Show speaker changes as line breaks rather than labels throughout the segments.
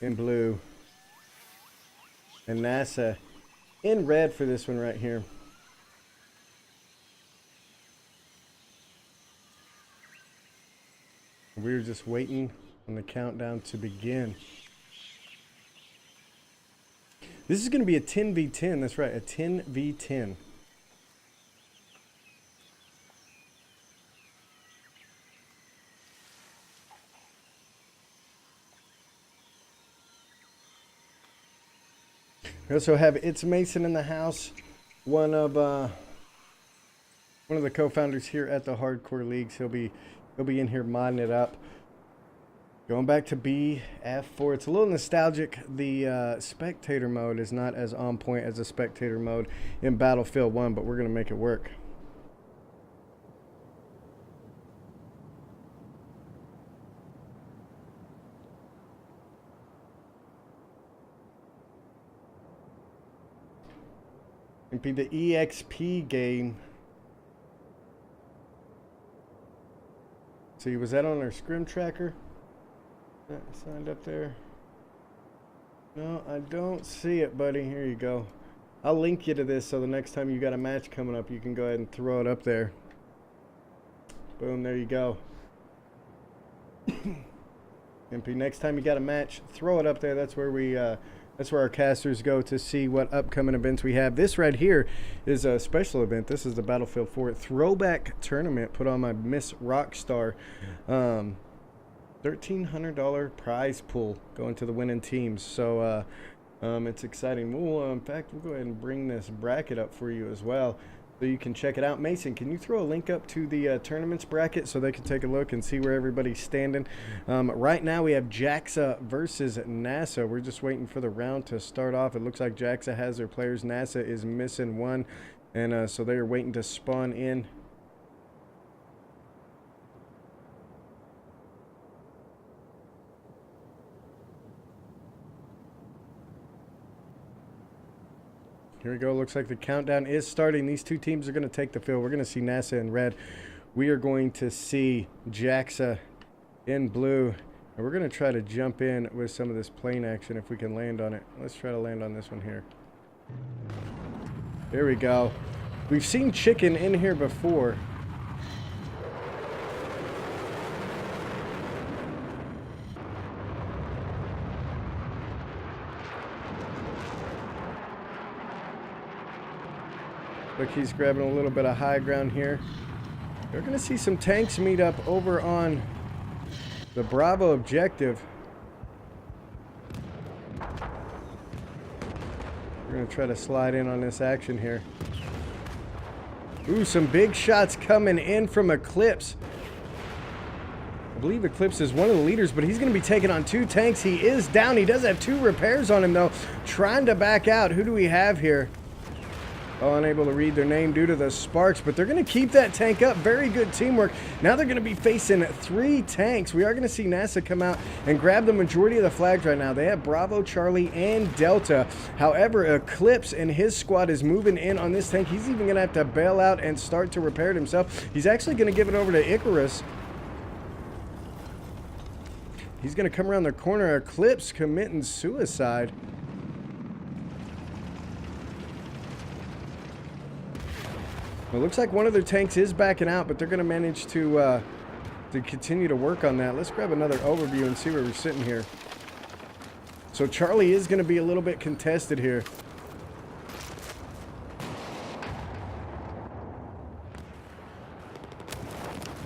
in blue, and NASA in red for this one right here. We were just waiting on the countdown to begin. This is going to be a 10v10. That's right, a 10v10. We also have It's Mason in the house, one of the co-founders here at the Hardcore Leagues. He'll be in here modding it up. Going back to BF4, it's a little nostalgic. The spectator mode is not as on point as the spectator mode in Battlefield 1, but we're going to make it work. It'd be the EXP game. See, was that on our scrim tracker? That signed up there. No, I don't see it, buddy. Here you go. I'll link you to this so the next time you got a match coming up, you can go ahead and throw it up there. Boom, there you go. MP, next time you got a match, throw it up there. That's where we that's where our casters go to see what upcoming events we have. This right here is a special event. This is the Battlefield 4 Throwback Tournament put on by Miss Rockstar. $1,300 prize pool going to the winning teams. So it's exciting. We'll, in fact, we'll go ahead and bring this bracket up for you as well, so you can check it out. Mason, can you throw a link up to the tournaments bracket so they can take a look and see where everybody's standing? Right now we have JAXA versus NASA. We're just waiting for the round to start off. It looks like JAXA has their players. NASA is missing one, and so they're waiting to spawn in. Here we go. Looks like the countdown is starting. These two teams are going to take the field. We're going to see NASA in red. We are going to see JAXA in blue. And we're going to try to jump in with some of this plane action if we can land on it. Let's try to land on this one here. There we go. We've seen chicken in here before. Look, he's grabbing a little bit of high ground here. We're going to see some tanks meet up over on the Bravo objective. We're going to try to slide in on this action here. Ooh, some big shots coming in from Eclipse. I believe Eclipse is one of the leaders, but he's going to be taking on two tanks. He is down. He does have two repairs on him, though. Trying to back out. Who do we have here? Oh, unable to read their name due to the sparks, but they're going to keep that tank up. Very good teamwork. Now they're going to be facing three tanks. We are going to see NASA come out and grab the majority of the flags right now. They have Bravo, Charlie, and Delta. However, Eclipse and his squad is moving in on this tank. He's even going to have to bail out and start to repair it himself. He's actually going to give it over to Icarus. He's going to come around the corner. Eclipse committing suicide. It looks like one of their tanks is backing out, but they're going to manage to continue to work on that. Let's grab another overview and see where we're sitting here. So Charlie is going to be a little bit contested here.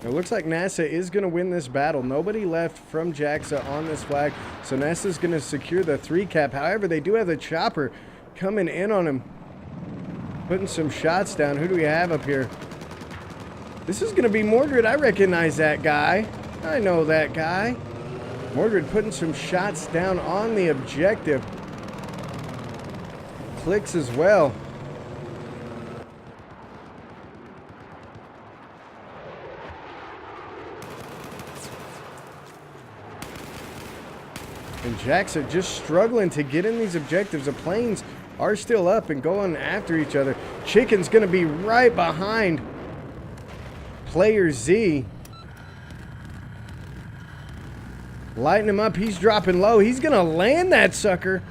It looks like NASA is going to win this battle. Nobody left from JAXA on this flag, so NASA's going to secure the 3 cap. However, they do have the chopper coming in on him, putting some shots down. Who do we have up here? This is going to be Mordred. I recognize that guy. I know that guy. Mordred putting some shots down on the objective. Clicks as well. And JAXA just struggling to get in these objectives. The planes are still up and going after each other. Chicken's going to be right behind Player Z. Lighten him up. He's dropping low. He's going to land that sucker.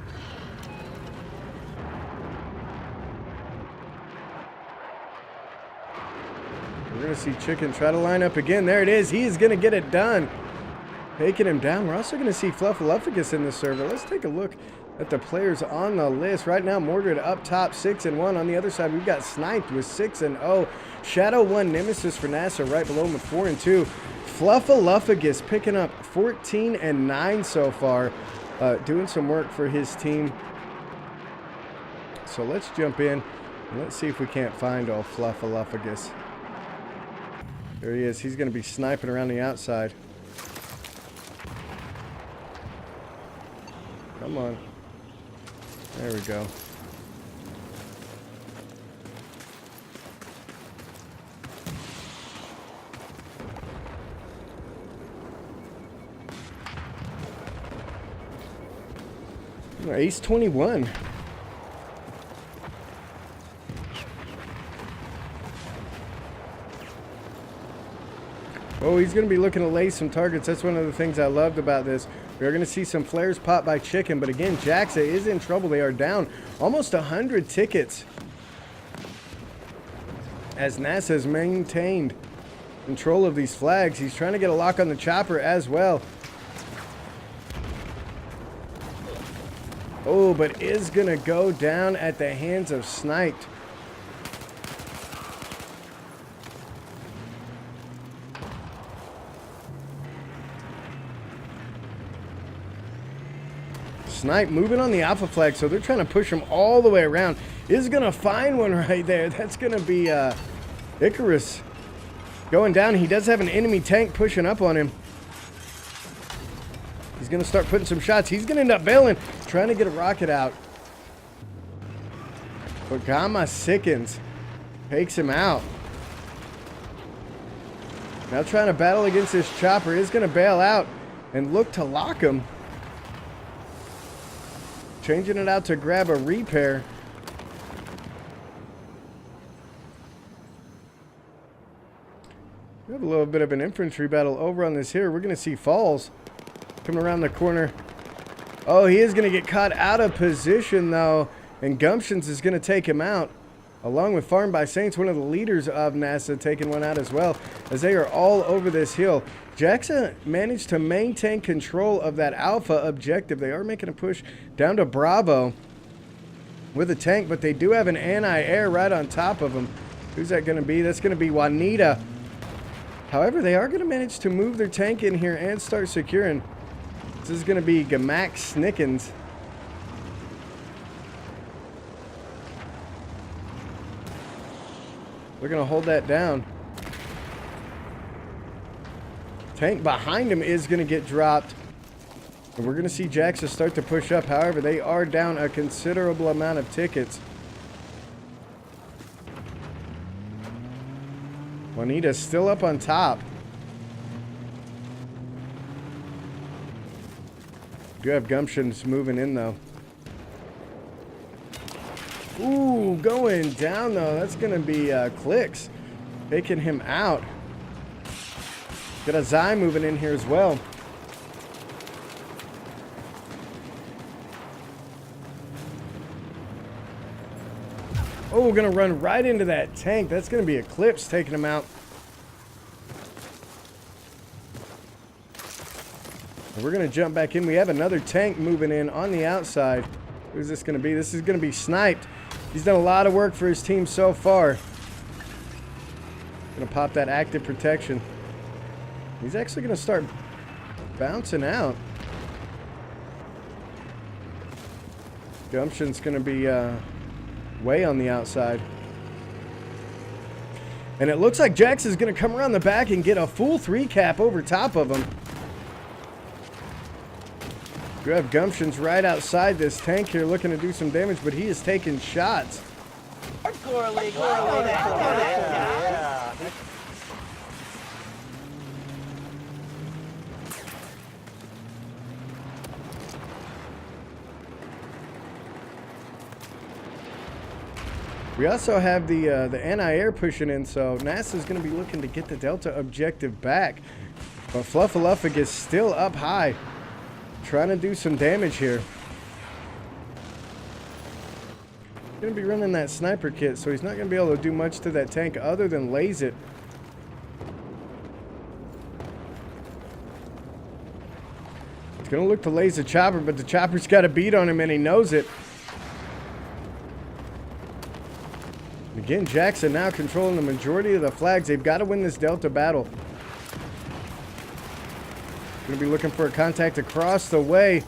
We're going to see Chicken try to line up again. There it is. He is going to get it done. Taking him down. We're also going to see Fluffaluffagus in the server. Let's take a look at the players on the list. Right now, Mordred up top, 6-1. On the other side, we've got Sniped with 6-0. Shadow 1 Nemesis for NASA right below him with 4-2. Fluffaluffagus picking up 14-9 so far. Doing some work for his team. So let's jump in and let's see if we can't find old Fluffaluffagus. There he is. He's going to be sniping around the outside. Come on. There we go. Ace 21. Oh, he's going to be looking to lay some targets. That's one of the things I loved about this. We're going to see some flares pop by Chicken, but again, JAXA is in trouble. They are down almost 100 tickets as NASA has maintained control of these flags. He's trying to get a lock on the chopper as well. Oh, but is going to go down at the hands of Sniped. Snipe moving on the alpha flag, so they're trying to push him all the way around. Is going to find one right there. That's going to be Icarus going down. He does have an enemy tank pushing up on him. He's going to start putting some shots. He's going to end up bailing, trying to get a rocket out. But Gamma sickens. Takes him out. Now trying to battle against this chopper. Is going to bail out and look to lock him. Changing it out to grab a repair. We have a little bit of an infantry battle over on this here. We're going to see Falls coming around the corner. Oh, he is going to get caught out of position, though. And Gumptions is going to take him out. Along with Farm by Saints, one of the leaders of NASA, taking one out as well. As they are all over this hill. JAXA managed to maintain control of that Alpha objective. They are making a push down to Bravo with a tank, but they do have an anti-air right on top of them. Who's that going to be? That's going to be Juanita. However, they are going to manage to move their tank in here and start securing. This is going to be Gamak Snickens. They're going to hold that down. Tank behind him is going to get dropped. And we're going to see JAXA start to push up. However, they are down a considerable amount of tickets. Juanita's still up on top. Do have Gumptions moving in, though. Ooh, going down, though. That's going to be Clicks taking him out. Got a Zai moving in here as well. Oh, we're going to run right into that tank. That's going to be Eclipse taking him out. And we're going to jump back in. We have another tank moving in on the outside. Who's this going to be? This is going to be Sniped. He's done a lot of work for his team so far. Going to pop that active protection. He's actually going to start bouncing out. Gumption's going to be way on the outside. And it looks like JAXA is going to come around the back and get a full 3 cap over top of him. We have Gumptions right outside this tank here looking to do some damage, but he is taking shots. We also have the anti-air pushing in, so NASA's going to be looking to get the Delta objective back. But Fluffaluffagus is still up high. trying to do some damage here. Going to be running that sniper kit, so he's not going to be able to do much to that tank other than laze it. He's going to look to laze the chopper, but the chopper's got a beat on him and he knows it. Again, JAXA now controlling the majority of the flags. They've got to win this Delta battle. Going to be looking for a contact across the way.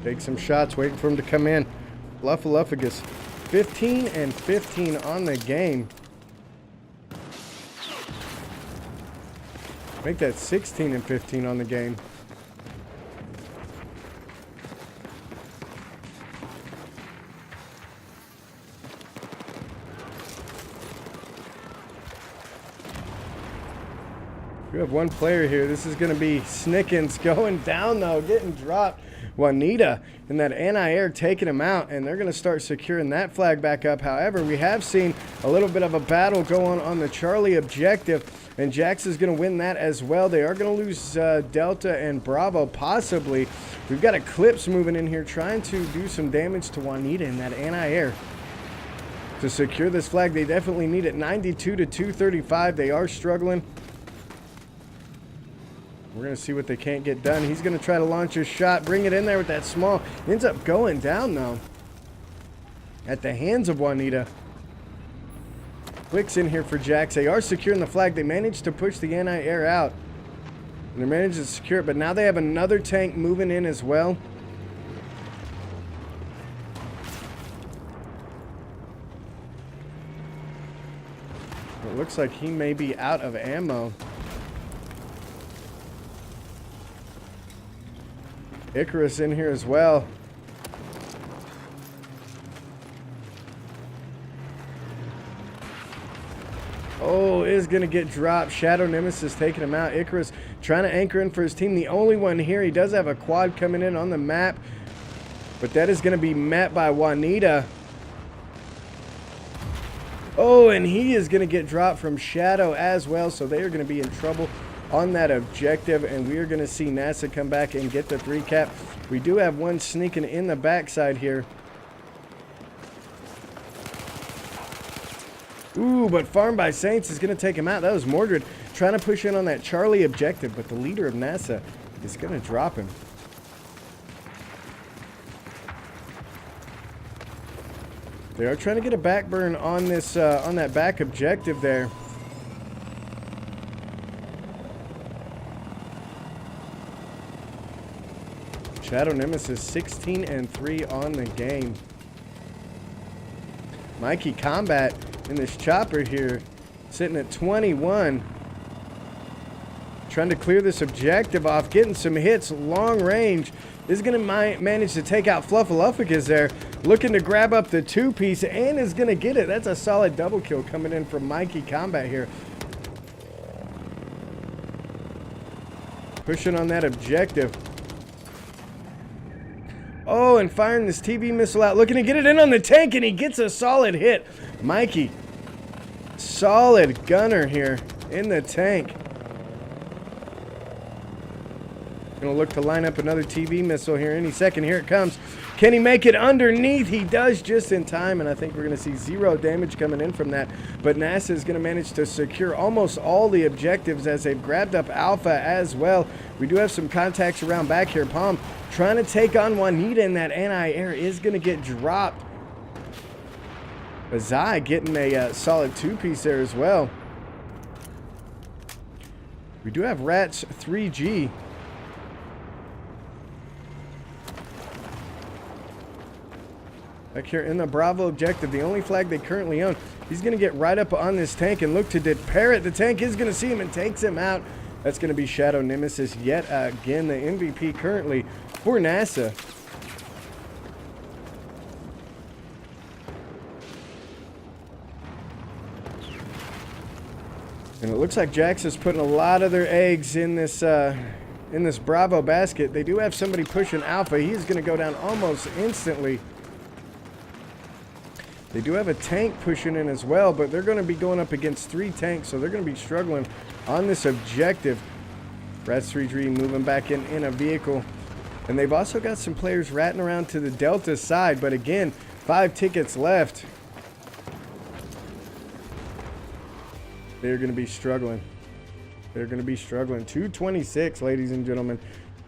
Take some shots, waiting for him to come in. Fluffaluffagus. 15 and 15 on the game. Make that 16 and 15 on the game. We have one player here. This is going to be Snickens going down, though, getting dropped. Juanita and that anti-air taking him out, and they're going to start securing that flag back up. However, we have seen a little bit of a battle going on the Charlie objective, and JAXA is going to win that as well. They are going to lose Delta and Bravo, possibly. We've got Eclipse moving in here, trying to do some damage to Juanita and that anti-air to secure this flag. They definitely need it. 92 to 235. They are struggling. We're going to see what they can't get done. He's going to try to launch a shot, bring it in there with that small. Ends up going down, though, at the hands of Juanita. Clicks in here for JAXA. They are securing the flag. They managed to push the anti-air out. And they managed to secure it, but now they have another tank moving in as well. It looks like he may be out of ammo. Icarus in here as well. Oh, is going to get dropped. Shadow Nemesis taking him out. Icarus trying to anchor in for his team. The only one here. He does have a quad coming in on the map, but that is going to be met by Juanita. Oh, and he is going to get dropped from Shadow as well, so they are going to be in trouble on that objective, and we are going to see NASA come back and get the 3 cap. We do have one sneaking in the backside here. Ooh, but Farm by Saints is going to take him out. That was Mordred trying to push in on that Charlie objective, but the leader of NASA is going to drop him. They are trying to get a backburn on this on that back objective there. Shadow Nemesis 16 and 3 on the game. Mikey Combat in this chopper here, sitting at 21. Trying to clear this objective off, getting some hits, long range. Is going to manage to take out Fluffaluffagus there. Looking to grab up the 2-piece and is going to get it. That's a solid double kill coming in from Mikey Combat here. Pushing on that objective. Oh, and firing this TV missile out. Looking to get it in on the tank, and he gets a solid hit. Mikey, solid gunner here in the tank. Gonna look to line up another TV missile here any second. Here it comes. Can he make it underneath? He does just in time, and I think we're gonna see 0 damage coming in from that. But NASA is gonna manage to secure almost all the objectives as they've grabbed up Alpha as well. We do have some contacts around back here. Palm trying to take on Juanita, and that anti-air is gonna get dropped. Azai getting a solid 2-piece there as well. We do have Rats 3G. Back here in the Bravo objective, the only flag they currently own. He's going to get right up on this tank and look to depair it. The tank is going to see him and takes him out. That's going to be Shadow Nemesis yet again, the MVP currently for NASA. And it looks like JAXA's putting a lot of their eggs in this Bravo basket. They do have somebody pushing Alpha. He's going to go down almost instantly. They do have a tank pushing in as well, but they're going to be going up against 3 tanks, so they're going to be struggling on this objective. Rats 3 moving back in a vehicle. And they've also got some players ratting around to the Delta side. But again, 5 tickets left. They're going to be struggling. They're going to be struggling. 226, ladies and gentlemen,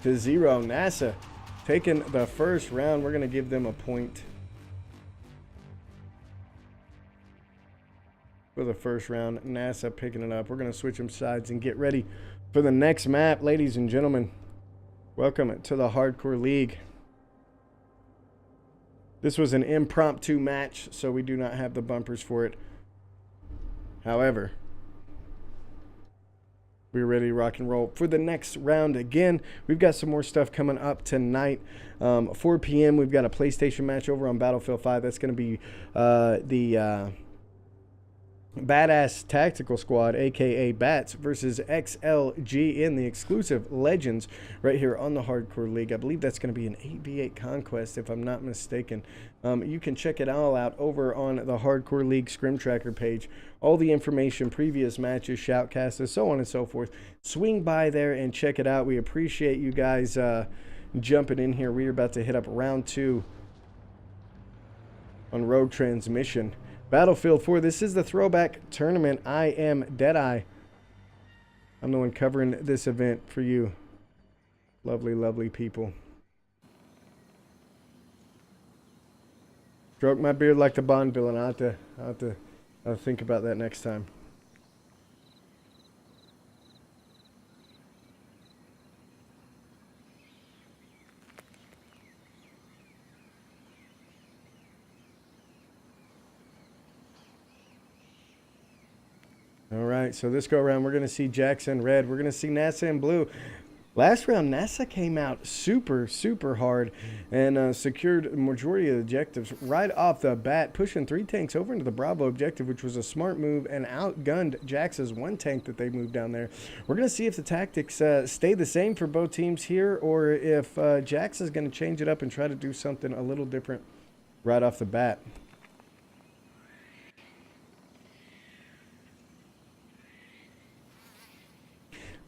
to 0. NASA taking the first round. We're going to give them a point for the first round. NASA picking it up. We're going to switch them sides and get ready for the next map, ladies and gentlemen. Welcome to the Hardcore League. This was an impromptu match, so we do not have the bumpers for it. However, we're ready to rock and roll for the next round. Again, we've got some more stuff coming up tonight. 4 p.m. We've got a PlayStation match over on Battlefield 5. That's going to be the Badass Tactical Squad, aka Bats, versus XLG in the exclusive Legends right here on the Hardcore League. I believe that's going to be an 8v8 conquest, if I'm not mistaken. You can check it all out over on the Hardcore League Scrim Tracker page. All the information, previous matches, shoutcasts, so on and so forth. Swing by there and check it out. We appreciate you guys jumping in here. We're about to hit up round 2 on Rogue Transmission. Battlefield 4, this is the Throwback Tournament. I am Deadeye. I'm the one covering this event for you. Lovely, lovely people. Stroke my beard like the Bond villain. I'll have to think about that next time. All right, so this go around, we're going to see JAXA in red. We're going to see NASA in blue. Last round, NASA came out super, super hard and secured a majority of the objectives right off the bat, pushing 3 tanks over into the Bravo objective, which was a smart move, and outgunned JAXA's 1 tank that they moved down there. We're going to see if the tactics stay the same for both teams here, or if JAXA is going to change it up and try to do something a little different right off the bat.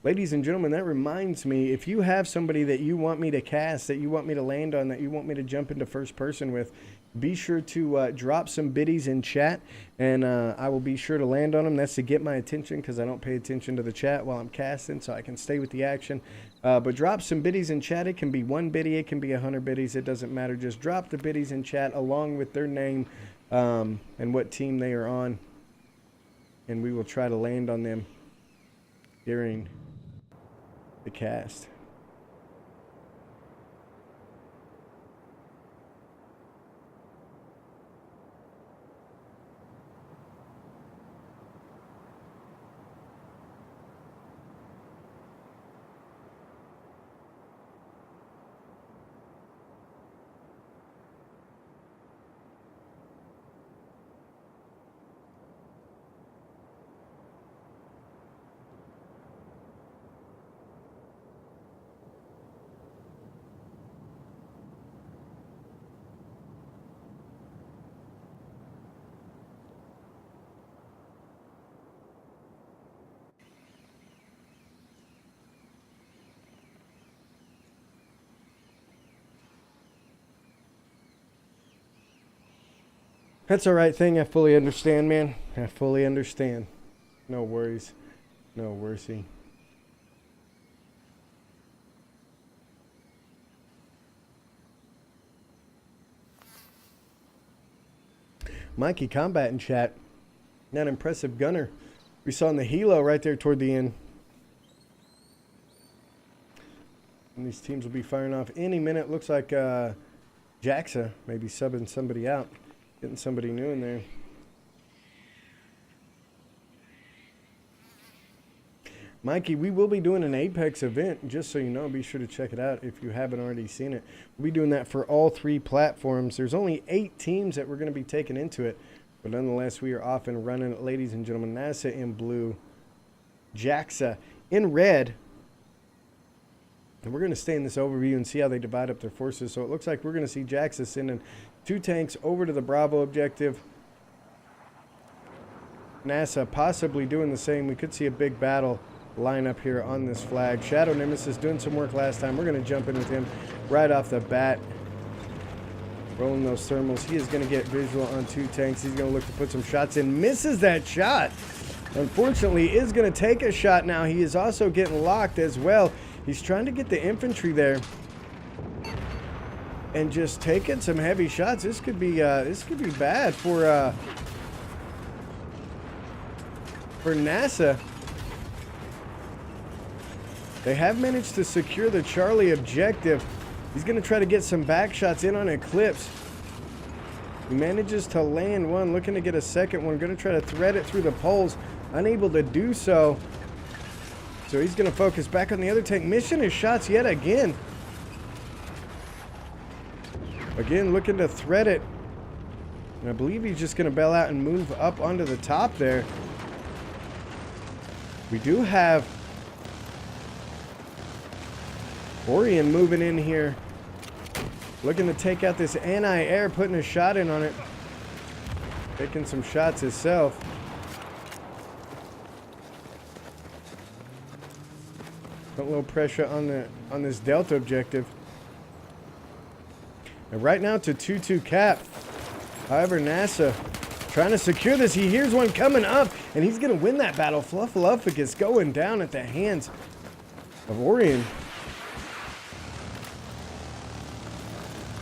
Ladies and gentlemen, that reminds me, if you have somebody that you want me to cast, that you want me to land on, that you want me to jump into first person with, be sure to drop some biddies in chat, and I will be sure to land on them. That's to get my attention, because I don't pay attention to the chat while I'm casting, so I can stay with the action. But drop some biddies in chat. It can be 1 biddy, it can be 100 biddies, it doesn't matter. Just drop the biddies in chat along with their name and what team they are on, and we will try to land on them during the cast. That's all right thing. I fully understand, man. I fully understand. No worries. No worry. Mikey Combat in chat. That impressive gunner we saw in the helo right there toward the end. And these teams will be firing off any minute. Looks like JAXA may be subbing somebody out. Getting somebody new in there. Mikey, we will be doing an Apex event, just so you know. Be sure to check it out if you haven't already seen it. We'll be doing that for all 3 platforms. There's only 8 teams that we're going to be taking into it. But nonetheless, we are off and running. Ladies and gentlemen, NASA in blue. JAXA in red. And we're going to stay in this overview and see how they divide up their forces. So it looks like we're going to see JAXA sending 2 tanks over to the Bravo objective. NASA possibly doing the same. We could see a big battle lineup here on this flag. Shadow Nemesis doing some work last time. We're going to jump in with him right off the bat. Rolling those thermals. He is going to get visual on 2 tanks. He's going to look to put some shots in. Misses that shot. Unfortunately, is going to take a shot now. He is also getting locked as well. He's trying to get the infantry there and just taking some heavy shots. This could be bad for NASA. They have managed to secure the Charlie objective. He's going to try to get some back shots in on Eclipse. He manages to land one, looking to get a second one. Going to try to thread it through the poles. Unable to do so. So he's going to focus back on the other tank. Missing his shots yet again. Again, looking to thread it. And I believe he's just going to bail out and move up onto the top there. We do have Orion moving in here. Looking to take out this anti-air, putting a shot in on it. Taking some shots himself. Put a little pressure on this Delta objective. And right now to 2-2 cap. However, NASA trying to secure this. He hears one coming up, and he's going to win that battle. Fluffaluffagus going down at the hands of Orion.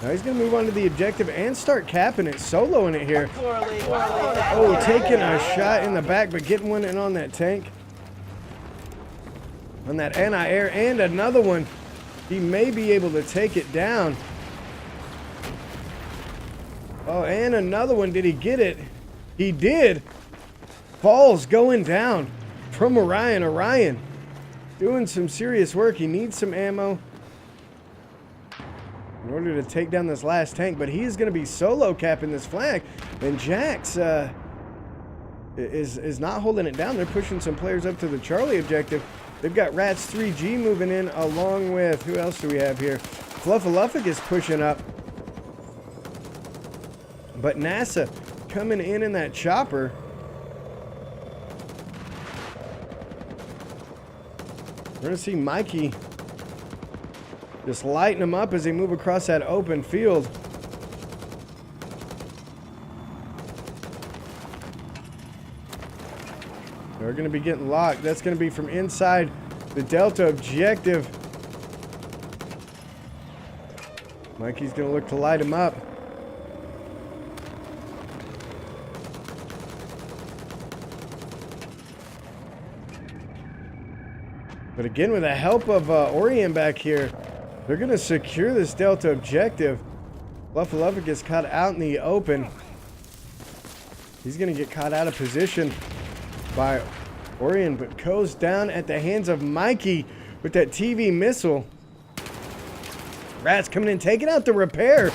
Now he's going to move on to the objective and start capping it, soloing it here. Oh, taking a shot in the back, but getting one in on that tank. On that anti-air, and another one. He may be able to take it down. Oh, and another one. Did he get it? He did. Falls going down from Orion. Orion doing some serious work. He needs some ammo in order to take down this last tank, but he is going to be solo capping this flag. And JAXA is not holding it down. They're pushing some players up to the Charlie objective. They've got Rats 3G moving in, along with, who else do we have here? Fluffaluffagus pushing up. But NASA coming in that chopper. We're going to see Mikey just lighting them up as they move across that open field. They're going to be getting locked. That's going to be from inside the Delta objective. Mikey's going to look to light him up. But again, with the help of Orion back here, they're going to secure this Delta objective. Fluffaluffa gets caught out in the open. He's going to get caught out of position by Orion, but goes down at the hands of Mikey with that TV missile. Rats coming in, taking out the repair.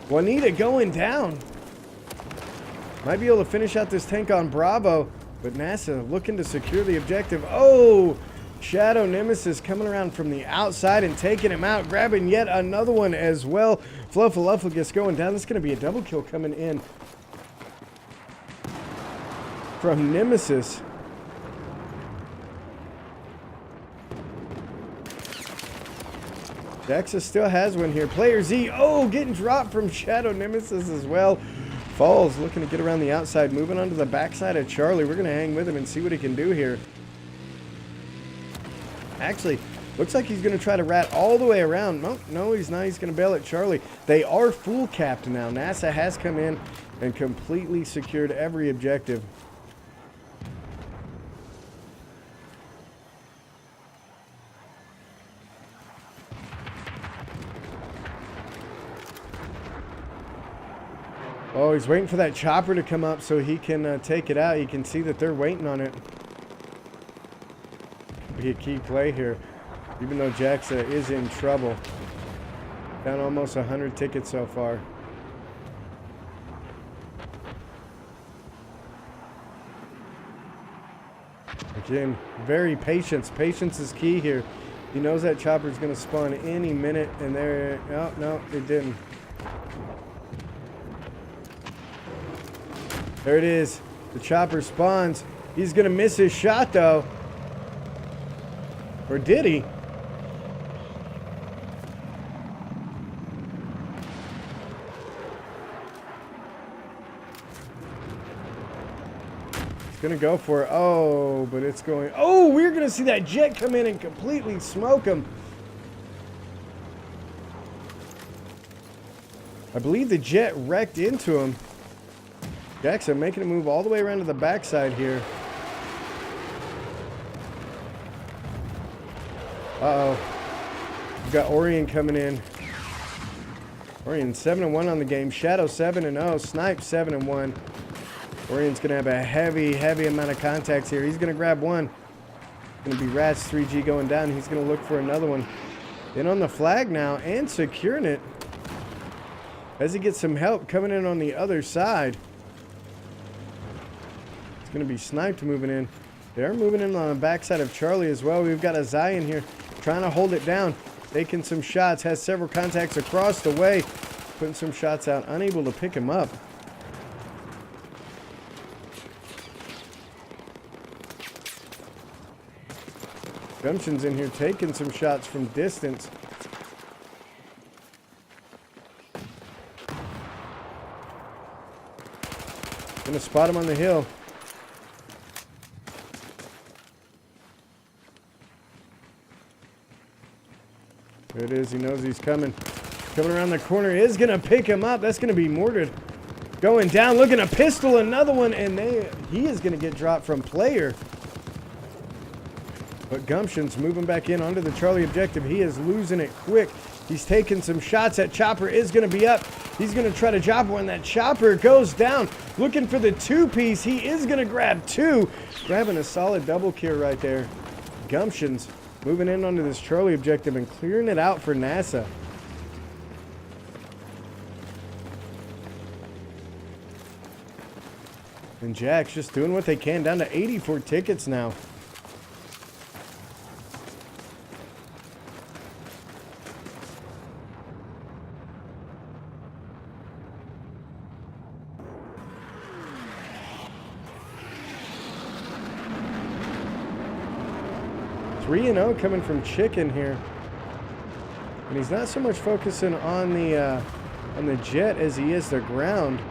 Juanita going down. Might be able to finish out this tank on Bravo, but NASA looking to secure the objective. Oh! Shadow Nemesis coming around from the outside and taking him out, grabbing yet another one as well. Fluffaluffagus going down. This is going to be a double kill coming in from Nemesis. JAXA still has one here. Player Z, oh, getting dropped from Shadow Nemesis as well. Falls looking to get around the outside, moving onto the backside of Charlie. We're going to hang with him and see what he can do here. Actually, looks like he's going to try to rat all the way around. No, he's not. He's going to bail at Charlie. They are full capped now. NASA has come in and completely secured every objective. Oh, he's waiting for that chopper to come up so he can take it out. You can see that they're waiting on it. Be a key play here, even though JAXA is in trouble. Down almost 100 tickets so far. Again, very patient. Patience is key here. He knows that chopper is going to spawn any minute, and there. Oh, no, it didn't. There it is. The chopper spawns. He's going to miss his shot, though. Or did he? It's gonna go for it. Oh, but it's going. Oh, we're gonna see that jet come in and completely smoke him. I believe the jet wrecked into him. JAXA making a move all the way around to the backside here. Uh-oh. We've got Orion coming in. Orion 7-1 on the game. Shadow 7-0. Snipe 7-1. Orion's going to have a heavy amount of contacts here. He's going to grab one. Going to be Rats 3G going down. He's going to look for another one. In on the flag now and securing it. As he gets some help coming in on the other side. It's going to be Sniped moving in. They're moving in on the backside of Charlie as well. We've got a Zion here trying to hold it down. Taking some shots. Has several contacts across the way. Putting some shots out. Unable to pick him up. Gumption's in here taking some shots from distance. Gonna spot him on the hill. There it is. He knows he's coming. Coming around the corner. Is gonna pick him up. That's gonna be mortared. Going down. Looking a pistol. Another one. And he is gonna get dropped from player. But Gumption's moving back in onto the Charlie objective. He is losing it quick. He's taking some shots. That chopper is going to be up. He's going to try to chop one. That chopper goes down. Looking for the two-piece. He is going to grab two. Grabbing a solid double kill right there. Gumption's moving in onto this Charlie objective and clearing it out for NASA. And Jax just doing what they can. Down to 84 tickets now. Three and 0 coming from Chicken here, and he's not so much focusing on the jet as he is the ground.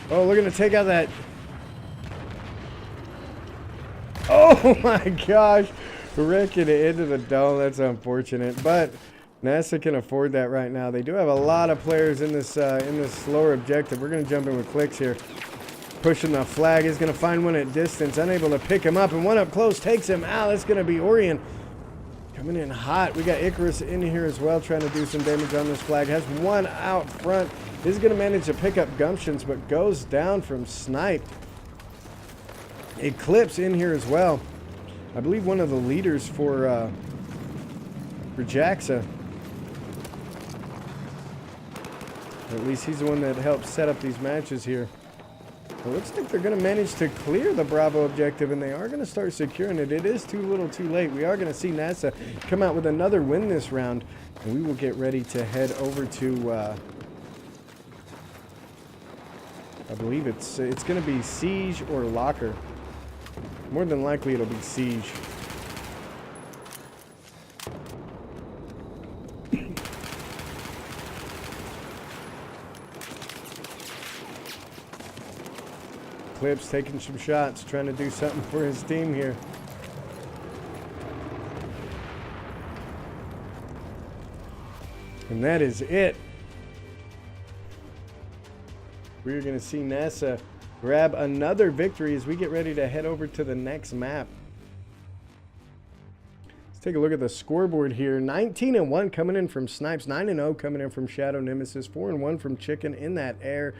Oh, looking to take out that. Oh my gosh, wrecking it into the dome. That's unfortunate, but NASA can afford that right now. They do have a lot of players in this slower objective. We're going to jump in with clicks here. Pushing the flag. Is going to find one at distance. Unable to pick him up. And one up close takes him out. That's going to be Orion. Coming in hot. We got Icarus in here as well. Trying to do some damage on this flag. Has one out front. Is going to manage to pick up Gumptions. But goes down from Snipe. Eclipse in here as well. I believe one of the leaders for JAXA. At least he's the one that helped set up these matches here. It looks like they're going to manage to clear the Bravo objective, and they are going to start securing it. It is too little too late. We are going to see NASA come out with another win this round, and we will get ready to head over to, I believe it's going to be Siege or Locker. More than likely it'll be Siege. Clips taking some shots, trying to do something for his team here. And that is it. We're going to see NASA grab another victory as we get ready to head over to the next map. Let's take a look at the scoreboard here. 19-1 coming in from Snipes, 9-0 coming in from Shadow Nemesis, 4-1 from Chicken in that air.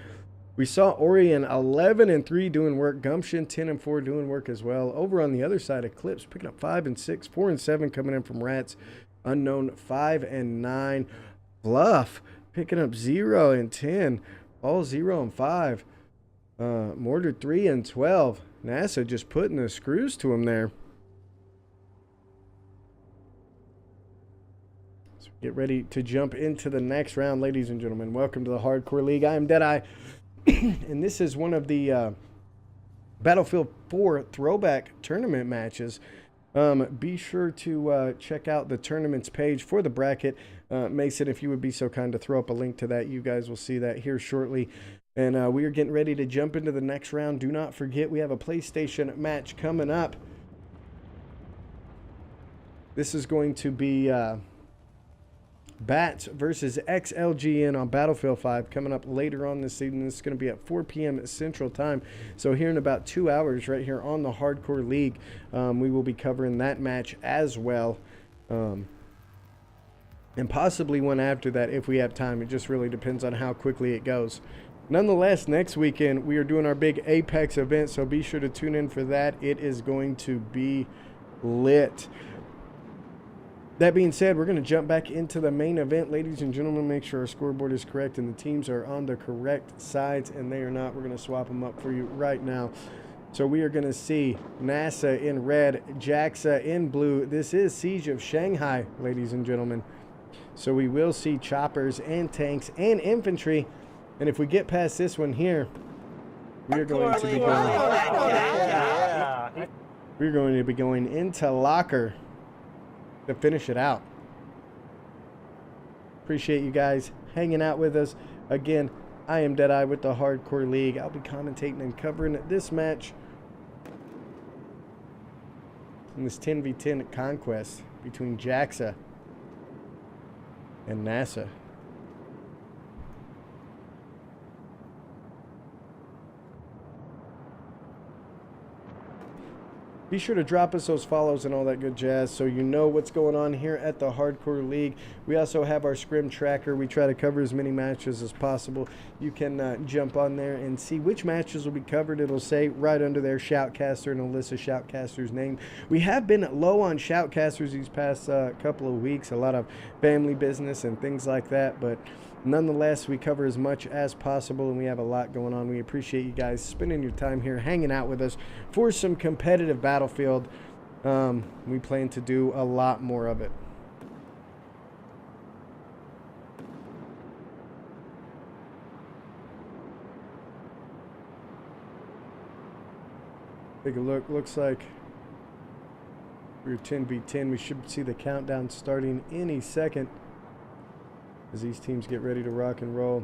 We saw Orion 11-3 doing work. Gumption 10-4 doing work as well. Over on the other side, Eclipse picking up 5-6, 4-7 coming in from Rats. Unknown 5-9. Bluff picking up 0-10. All 0-5. Mortar 3-12. NASA just putting the screws to him there. So Get ready to jump into the next round, ladies and gentlemen. Welcome to the Hardcore League. I am Deadeye, and this is one of the Battlefield 4 Throwback tournament matches. Be sure to check out the tournaments page for the bracket. Mason, if you would be so kind to throw up a link to that, you guys will see that here shortly. And we are getting ready to jump into the next round. Do not forget, we have a PlayStation match coming up. This is going to be Bats versus XLGN on Battlefield 5 coming up later on this evening. This is going to be at 4 p.m. Central Time. So here in about 2 hours right here on the Hardcore League, we will be covering that match as well. And possibly one after that if we have time. It just really depends on how quickly it goes. Nonetheless, next weekend we are doing our big Apex event, so be sure to tune in for that. It is going to be lit. That being said, we're going to jump back into the main event. Ladies and gentlemen, make sure our scoreboard is correct and the teams are on the correct sides, and they are not. We're going to swap them up for you right now. So we are going to see NASA in red, JAXA in blue. This is Siege of Shanghai, ladies and gentlemen. So we will see choppers and tanks and infantry. And if we get past this one here, we're going to be going into locker to finish it out. Appreciate you guys hanging out with us. Again, I am Deadeye with the Hardcore League. I'll be commentating and covering this match in this 10v10 conquest between JAXA and NASA. Be sure to drop us those follows and all that good jazz so you know what's going on here at the Hardcore League. We also have our scrim tracker. We try to cover as many matches as possible. You can jump on there and see which matches will be covered. It'll say right under there Shoutcaster, and it'll list a Shoutcaster's name. We have been low on Shoutcasters these past couple of weeks. A lot of family business and things like that, but nonetheless, we cover as much as possible, and we have a lot going on. We appreciate you guys spending your time here, hanging out with us for some competitive Battlefield. We plan to do a lot more of it. Take a look. Looks like we're 10v10. We should see the countdown starting any second as these teams get ready to rock and roll.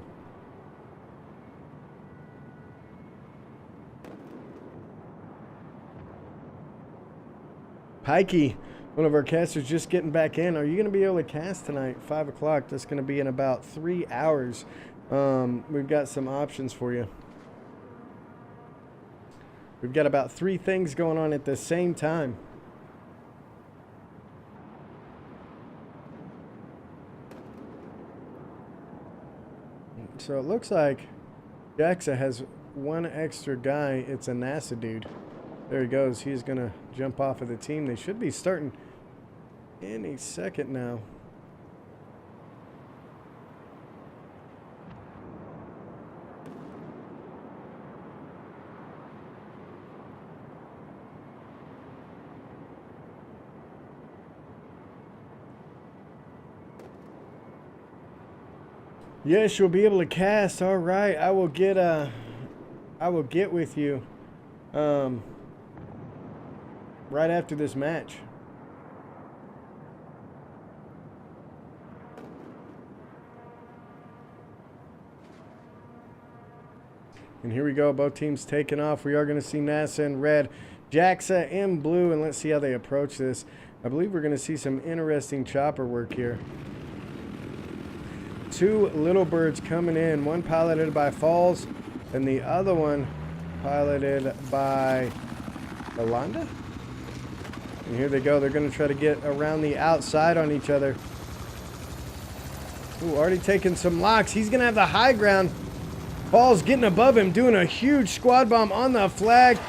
Pikey, one of our casters, just getting back in. Are you going to be able to cast tonight? 5 o'clock. That's going to be in about 3 hours. We've got some options for you. We've got about 3 things going on at the same time. So it looks like JAXA has one extra guy. It's a NASA dude. There he goes. He's going to jump off of the team. They should be starting any second now. Yes, you'll be able to cast. All right, I will get with you right after this match. And here we go, both teams taking off. We are going to see NASA in red, JAXA in blue, and let's see how they approach this. I believe we're going to see some interesting chopper work here. 2 little birds coming in, one piloted by Falls and the other one piloted by Yolanda. And here they go. They're going to try to get around the outside on each other. Ooh, already taking some locks. He's going to have the high ground. Falls getting above him, doing a huge squad bomb on the flag.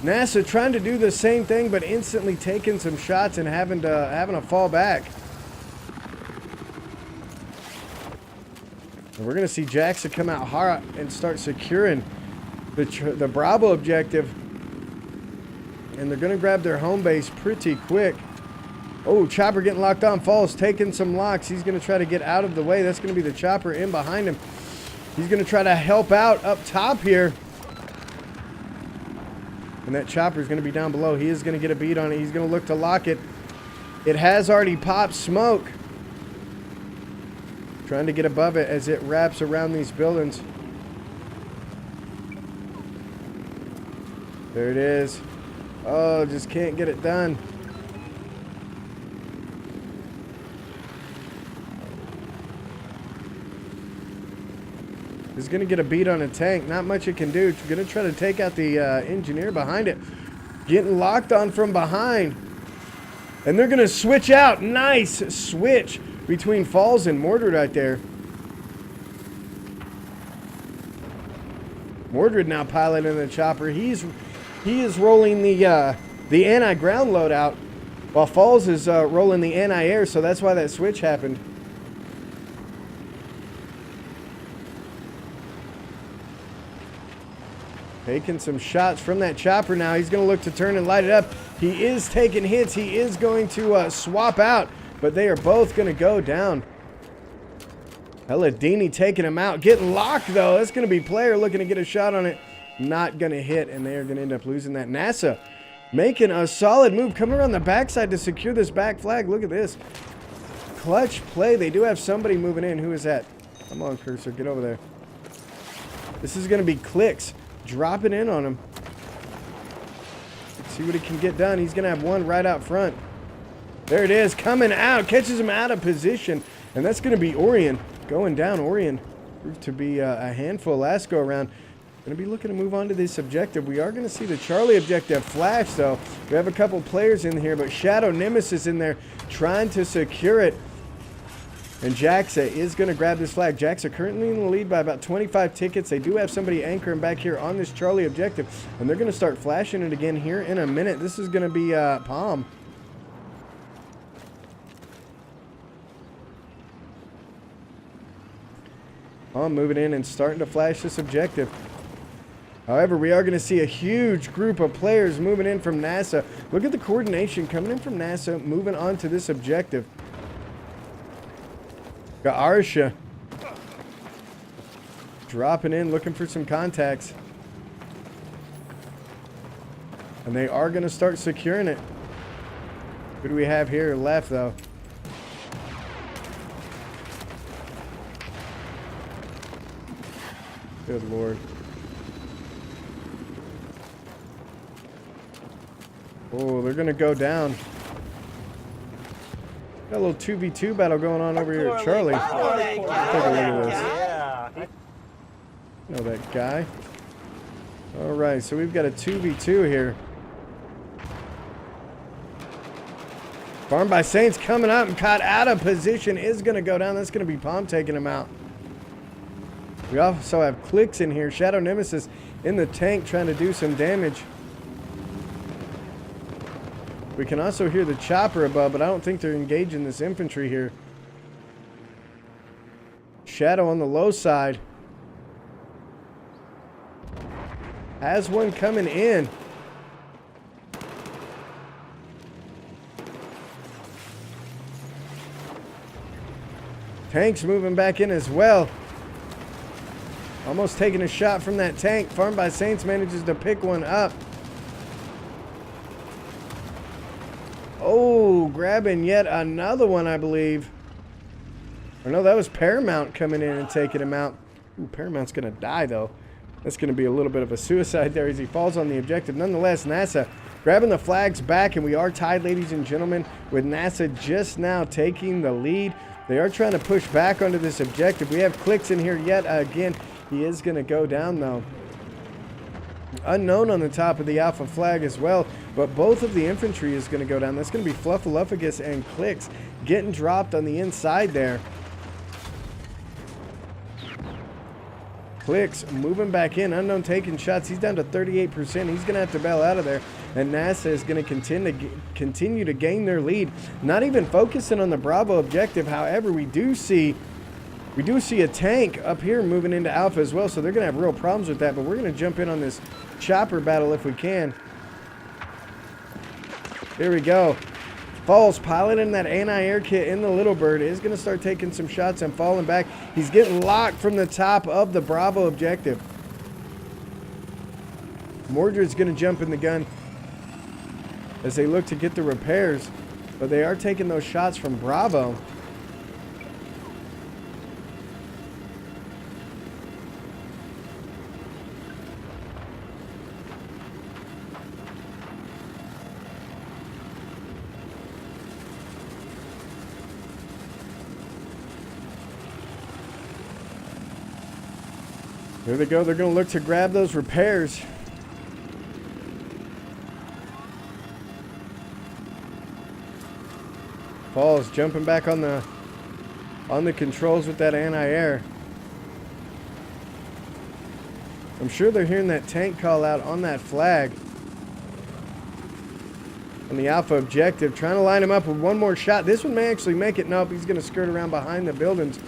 NASA trying to do the same thing, but instantly taking some shots and having to fall back. And we're going to see JAXA come out hard and start securing the Bravo objective. And they're going to grab their home base pretty quick. Oh, chopper getting locked on. Falls taking some locks. He's going to try to get out of the way. That's going to be the chopper in behind him. He's going to try to help out up top here. And that chopper is going to be down below. He is going to get a beat on it. He's going to look to lock it. It has already popped smoke. Trying to get above it as it wraps around these buildings. There it is. Oh, just can't get it done. He's going to get a beat on a tank. Not much it can do. It's going to try to take out the engineer behind it. Getting locked on from behind. And they're going to switch out. Nice switch between Falls and Mordred right there. Mordred now piloting the chopper. He is rolling the anti-ground loadout while Falls is rolling the anti-air, so that's why that switch happened. Taking some shots from that chopper now. He's going to look to turn and light it up. He is taking hits. He is going to swap out, but they are both going to go down. Helladini taking him out. Getting locked, though. That's going to be Player looking to get a shot on it. Not going to hit, and they are going to end up losing that. NASA making a solid move. Coming around the backside to secure this back flag. Look at this. Clutch play. They do have somebody moving in. Who is that? Come on, Cursor. Get over there. This is going to be Clicks. Dropping in on him. Let's see what he can get done. He's going to have one right out front. There it is. Coming out. Catches him out of position. And that's going to be Orion. Going down. Orion proved to be a handful last go around. Going to be looking to move on to this objective. We are going to see the Charlie objective flash, though. We have a couple players in here, but Shadow Nemesis in there trying to secure it. And JAXA is going to grab this flag. JAXA currently in the lead by about 25 tickets. They do have somebody anchoring back here on this Charlie objective. And they're going to start flashing it again here in a minute. This is going to be Palm. Palm moving in and starting to flash this objective. However, we are going to see a huge group of players moving in from NASA. Look at the coordination coming in from NASA, moving on to this objective. Got Arsha dropping in, looking for some contacts. And they are going to start securing it. Who do we have here left, though? Good Lord. Oh, they're going to go down. Got a little 2v2 battle going on over here at Charlie. Take a look at this.
Yeah.
Know that guy. Alright, so we've got a 2v2 here. Farmed by Saints coming up and caught out of position. Is going to go down. That's going to be Palm taking him out. We also have Clicks in here. Shadow Nemesis in the tank trying to do some damage. We can also hear the chopper above, but I don't think they're engaging this infantry here. Shadow on the low side. Has one coming in. Tank's moving back in as well. Almost taking a shot from that tank. Farmed by Saints manages to pick one up. Oh, grabbing yet another one, I believe. Or no, that was Paramount coming in and taking him out. Ooh, Paramount's going to die, though. That's going to be a little bit of a suicide there as he falls on the objective. Nonetheless, NASA grabbing the flags back, and we are tied, ladies and gentlemen, with NASA just now taking the lead. They are trying to push back onto this objective. We have Clicks in here yet again. He is going to go down, though. Unknown on the top of the Alpha flag as well, but both of the infantry is going to go down. That's going to be Fluffaluffagus and Clicks getting dropped on the inside there. Clicks moving back in. Unknown taking shots. He's down to 38%. He's going to have to bail out of there. And NASA is going to continue to gain their lead. Not even focusing on the Bravo objective. However, we do see a tank up here moving into Alpha as well, so they're going to have real problems with that. But we're going to jump in on this chopper battle if we can. Here we go. Falls piloting that anti-air kit in the Little Bird is going to start taking some shots and falling back. He's getting locked from the top of the Bravo objective. Mordred's going to jump in the gun as they look to get the repairs, but they are taking those shots from Bravo. Here they go. They're going to look to grab those repairs. Falls jumping back on the controls with that anti-air. I'm sure they're hearing that tank call out on that flag. On the Alpha objective, trying to line him up with one more shot. This one may actually make it. Nope, he's going to skirt around behind the buildings.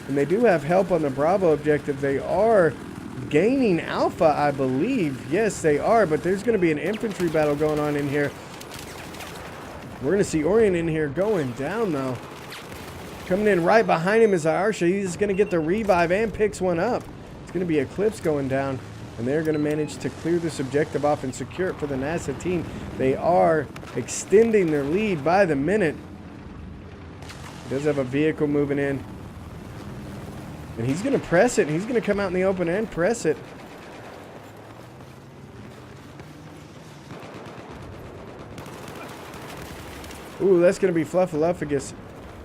And they do have help on the Bravo objective. They are gaining Alpha, I believe. Yes, they are, but there's going to be an infantry battle going on in here. We're going to see Orion in here going down, though. Coming in right behind him is Arsha. He's going to get the revive and picks one up. It's going to be Eclipse going down, and they're going to manage to clear this objective off and secure it for the NASA team. They are extending their lead by the minute. He does have a vehicle moving in. And he's going to press it. He's going to come out in the open and press it. Ooh, that's going to be Fluffaluffagus.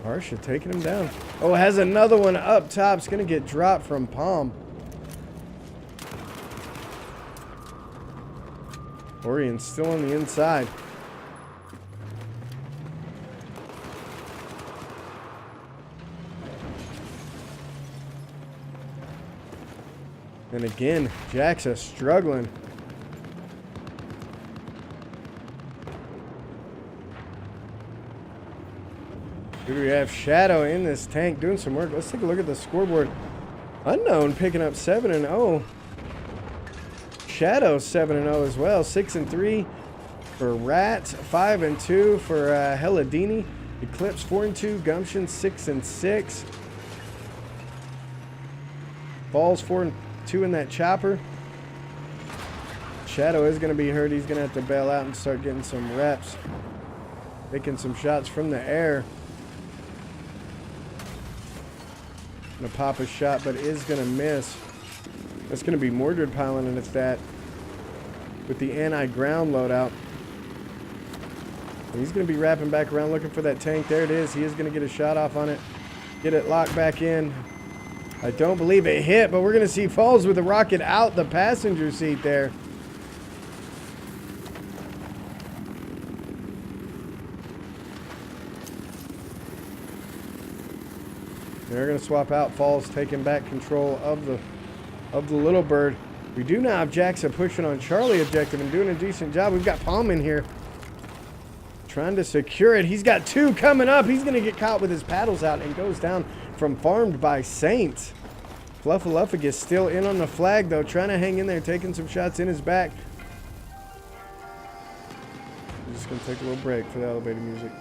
Arsha taking him down. Oh, has another one up top. It's going to get dropped from Palm. Orion's still on the inside. And again, JAXA struggling. Here we have Shadow in this tank doing some work. Let's take a look at the scoreboard. Unknown picking up 7-0. Shadow 7-0 as well. 6-3 for Rat. 5-2 for Heladini. Eclipse 4-2. Gumption 6-6. Falls 4-2 in that chopper. Shadow is going to be hurt. He's going to have to bail out and start getting some reps. Taking some shots from the air. Going to pop a shot, but is going to miss. That's going to be Mordred piloting at that with the anti-ground loadout. And he's going to be wrapping back around looking for that tank. There it is. He is going to get a shot off on it. Get it locked back in. I don't believe it hit, but we're going to see Falls with a rocket out the passenger seat there. They're going to swap out. Falls taking back control of the Little Bird. We do now have JAXA pushing on Charlie objective and doing a decent job. We've got Palm in here trying to secure it. He's got two coming up. He's going to get caught with his paddles out and goes down from Farmed by Saints. Fluffaluffagus still in on the flag, though, trying to hang in there, taking some shots in his back. I'm just going to take a little break for the elevator music.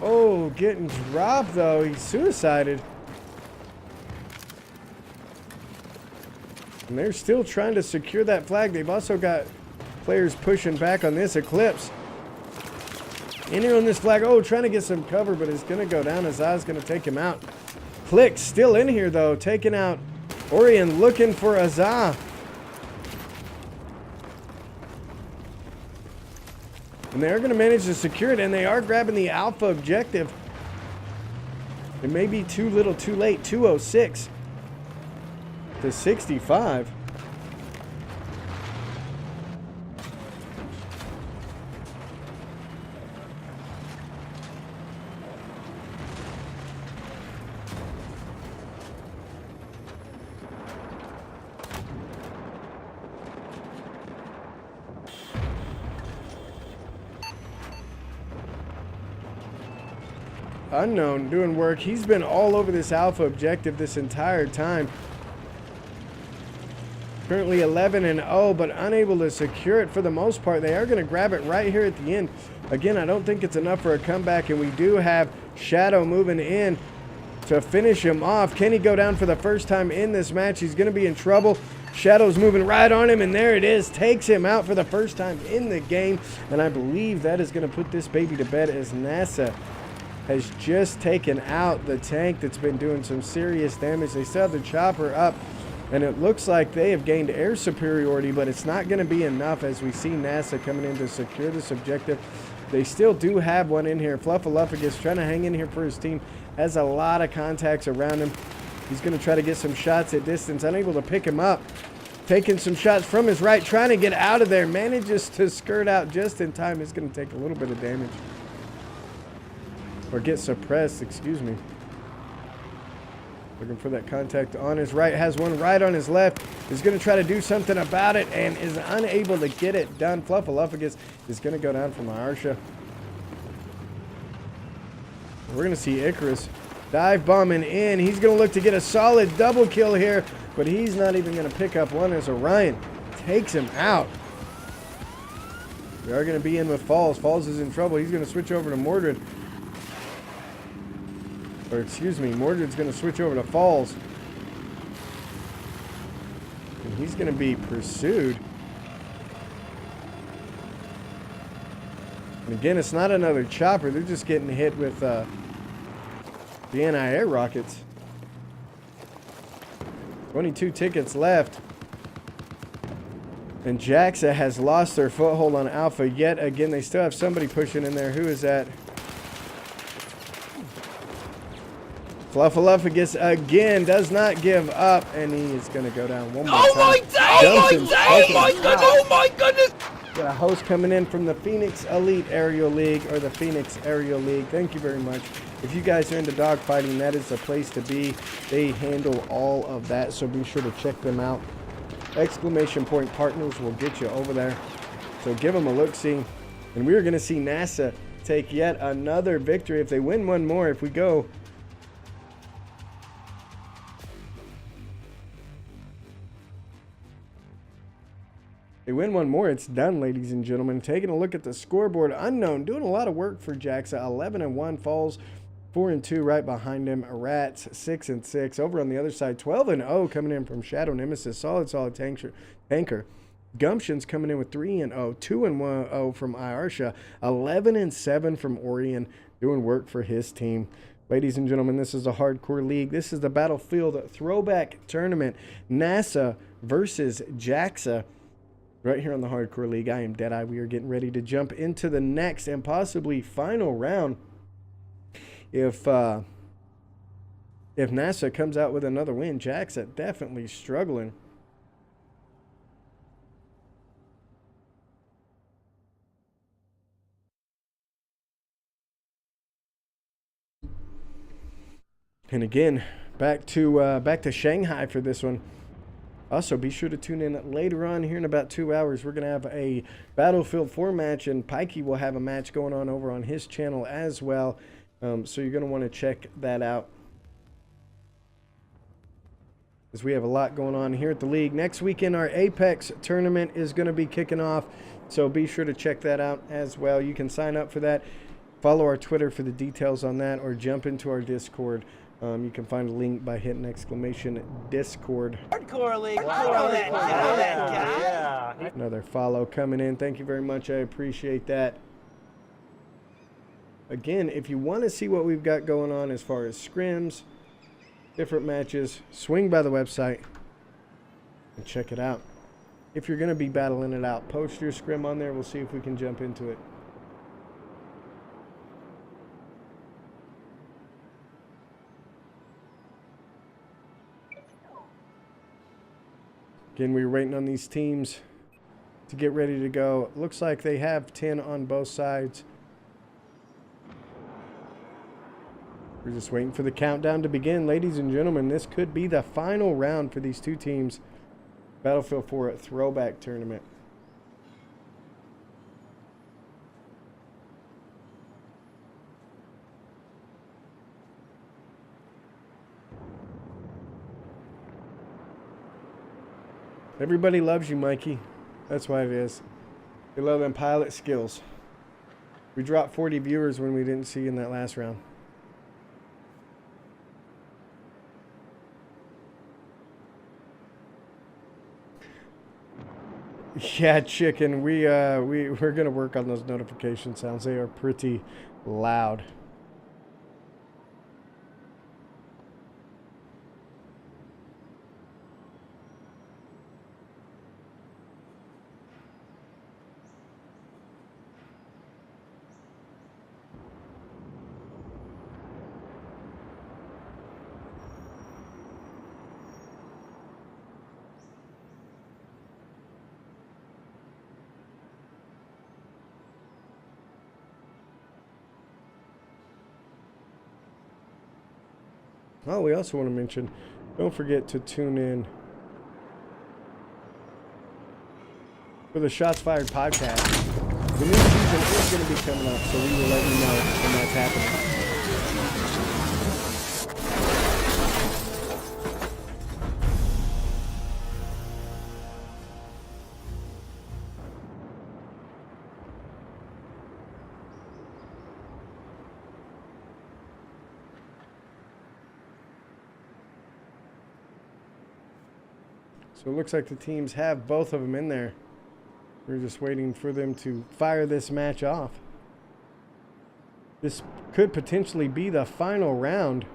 Oh, getting dropped, though. He suicided. And they're still trying to secure that flag. They've also got players pushing back on this. Eclipse in here on this flag. Oh, trying to get some cover, but it's going to go down. Azaz's going to take him out. Click still in here, though, taking out Orion, looking for Azaz. And they're going to manage to secure it, and they are grabbing the Alpha objective. It may be too little, too late. 206 to 65. Unknown doing work. He's been all over this Alpha objective this entire time. Currently 11-0, but unable to secure it for the most part. They are going to grab it right here at the end. Again, I don't think it's enough for a comeback, and we do have Shadow moving in to finish him off. Can he go down for the first time in this match? He's going to be in trouble. Shadow's moving right on him, and there it is. Takes him out for the first time in the game, and I believe that is going to put this baby to bed as NASA has just taken out the tank that's been doing some serious damage. They still have the chopper up, and it looks like they have gained air superiority, but it's not going to be enough as we see NASA coming in to secure this objective. They still do have one in here. Fluffaluffagus trying to hang in here for his team. Has a lot of contacts around him. He's going to try to get some shots at distance. Unable to pick him up. Taking some shots from his right. Trying to get out of there. Manages to skirt out just in time. He's going to take a little bit of damage. Or get suppressed, excuse me. Looking for that contact on his right. Has one right on his left. Is going to try to do something about it and is unable to get it done. Fluffaluffagus is going to go down from Arsha. We're going to see Icarus dive bombing in. He's going to look to get a solid double kill here, but he's not even going to pick up one as Orion takes him out. We are going to be in with Falls. Falls is in trouble. He's going to switch over to Mordred. Or excuse me, Mordred's going to switch over to Falls. And he's going to be pursued. And again, it's not another chopper. They're just getting hit with the anti-air rockets. 22 tickets left. And JAXA has lost their foothold on Alpha yet again. They still have somebody pushing in there. Who is that? Fluffaluffagus again does not give up, and he is going to go down one more time.
Oh my goodness!
Got a host coming in from the Phoenix Elite Aerial League, or the Phoenix Aerial League. Thank you very much. If you guys are into dogfighting, that is the place to be. They handle all of that, so be sure to check them out. Exclamation Point Partners will get you over there. So give them a look-see. And we're going to see NASA take yet another victory. If they win one more, if we go... They win one more, it's done, ladies and gentlemen. Taking a look at the scoreboard, Unknown doing a lot of work for JAXA. 11-1, Falls 4-2 right behind him. Rats 6-6. Over on the other side, 12-0 coming in from Shadow Nemesis. Solid tanker. Gumption's coming in with 3-0, 2-1-0 from Iarsha, 11-7 from Orion, doing work for his team. Ladies and gentlemen, this is a hardcore league. This is the Battlefield Throwback Tournament. NASA versus JAXA. Right here on the Hardcore League. I am Deadeye. We are getting ready to jump into the next and possibly final round. If NASA comes out with another win, JAXA definitely struggling. And again, back to Shanghai for this one. Also, be sure to tune in later on here in about 2 hours. We're going to have a Battlefield 4 match, and Pikey will have a match going on over on his channel as well. So you're going to want to check that out, as we have a lot going on here at the league. Next weekend, our Apex tournament is going to be kicking off, so be sure to check that out as well. You can sign up for that. Follow our Twitter for the details on that, or jump into our Discord. You can find a link by hitting exclamation Discord.
Hardcore League. I know that guy. Yeah.
Another follow coming in. Thank you very much. I appreciate that. Again, if you want to see what we've got going on as far as scrims, different matches, swing by the website and check it out. If you're going to be battling it out, post your scrim on there. We'll see if we can jump into it. Again, we're waiting on these teams to get ready to go. Looks like they have 10 on both sides. We're just waiting for the countdown to begin. Ladies and gentlemen, this could be the final round for these two teams. Battlefield 4 Throwback Tournament. Everybody loves you, Mikey. That's why it is. They love them pilot skills. We dropped 40 viewers when we didn't see you in that last round. Yeah, chicken. We're gonna work on those notification sounds. They are pretty loud. Oh, we also want to mention, don't forget to tune in for the Shots Fired podcast. The new season is going to be coming up, so we will let you know when that's happening. So it looks like the teams have both of them in there. We're just waiting for them to fire this match off. This could potentially be the final round.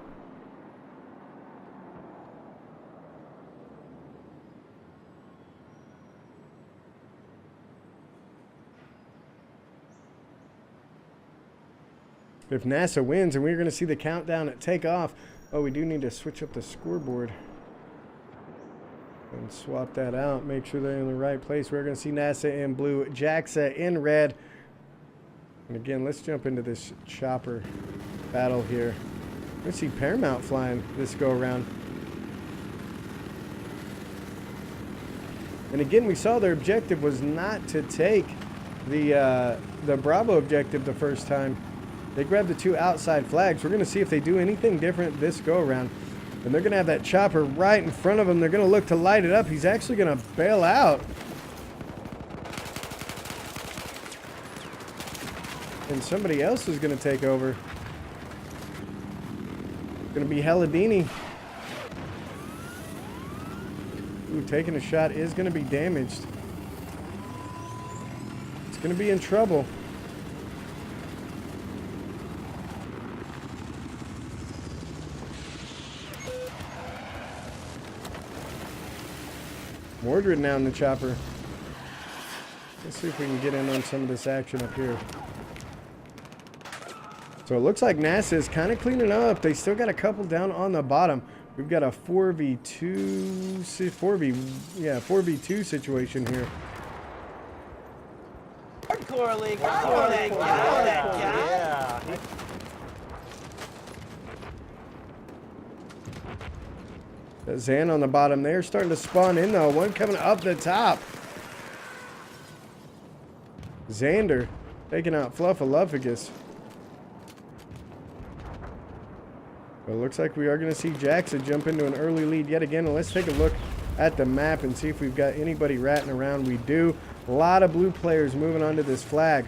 If NASA wins, and we're going to see the countdown at takeoff. Oh, we do need to switch up the scoreboard. And swap that out, make sure they're in the right place. We're going to see NASA in blue, JAXA in red. And again, let's jump into this chopper battle here. Let's see Paramount flying this go around. And again, we saw their objective was not to take the Bravo objective the first time. They grabbed the 2 outside flags. We're going to see if they do anything different this go around. And they're going to have that chopper right in front of him. They're going to look to light it up. He's actually going to bail out. And somebody else is going to take over. It's going to be Helladini. Ooh, taking a shot is going to be damaged. It's going to be in trouble. Mordred now in the chopper. Let's see if we can get in on some of this action up here. So it looks like NASA is kind of cleaning up. They still got a couple down on the bottom. We've got a 4v2 situation here.
Hardcore league. Yeah.
Zan on the bottom there, starting to spawn in though. One coming up the top. Xander taking out Fluffaluffagus. Well, it looks like we are going to see JAXA jump into an early lead yet again. And let's take a look at the map and see if we've got anybody ratting around. We do. A lot of blue players moving onto this flag.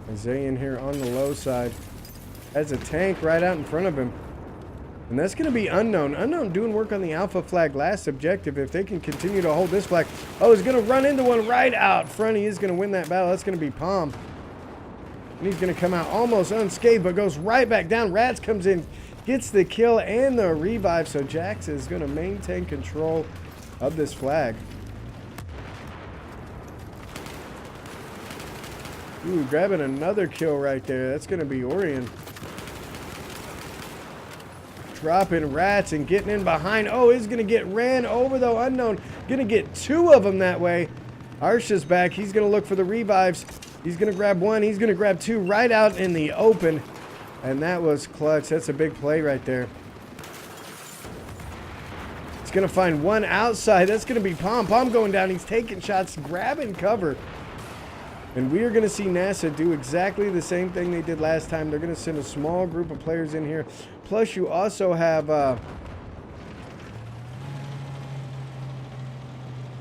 Isaiah in here on the low side. Has a tank right out in front of him. And that's going to be Unknown. Unknown doing work on the Alpha flag last objective. If they can continue to hold this flag. Oh, he's going to run into one right out front. He is going to win that battle. That's going to be Palm. And he's going to come out almost unscathed, but goes right back down. Rats comes in, gets the kill and the revive. So JAXA is going to maintain control of this flag. Ooh, grabbing another kill right there. That's going to be Orion. Dropping Rats and getting in behind. Oh, he's going to get ran over though. Unknown. Going to get 2 of them that way. Arsha's back. He's going to look for the revives. He's going to grab 1. He's going to grab 2 right out in the open. And that was clutch. That's a big play right there. He's going to find 1 outside. That's going to be Palm. Palm going down. He's taking shots, grabbing cover. And we are going to see NASA do exactly the same thing they did last time. They're going to send a small group of players in here. Plus, you also have...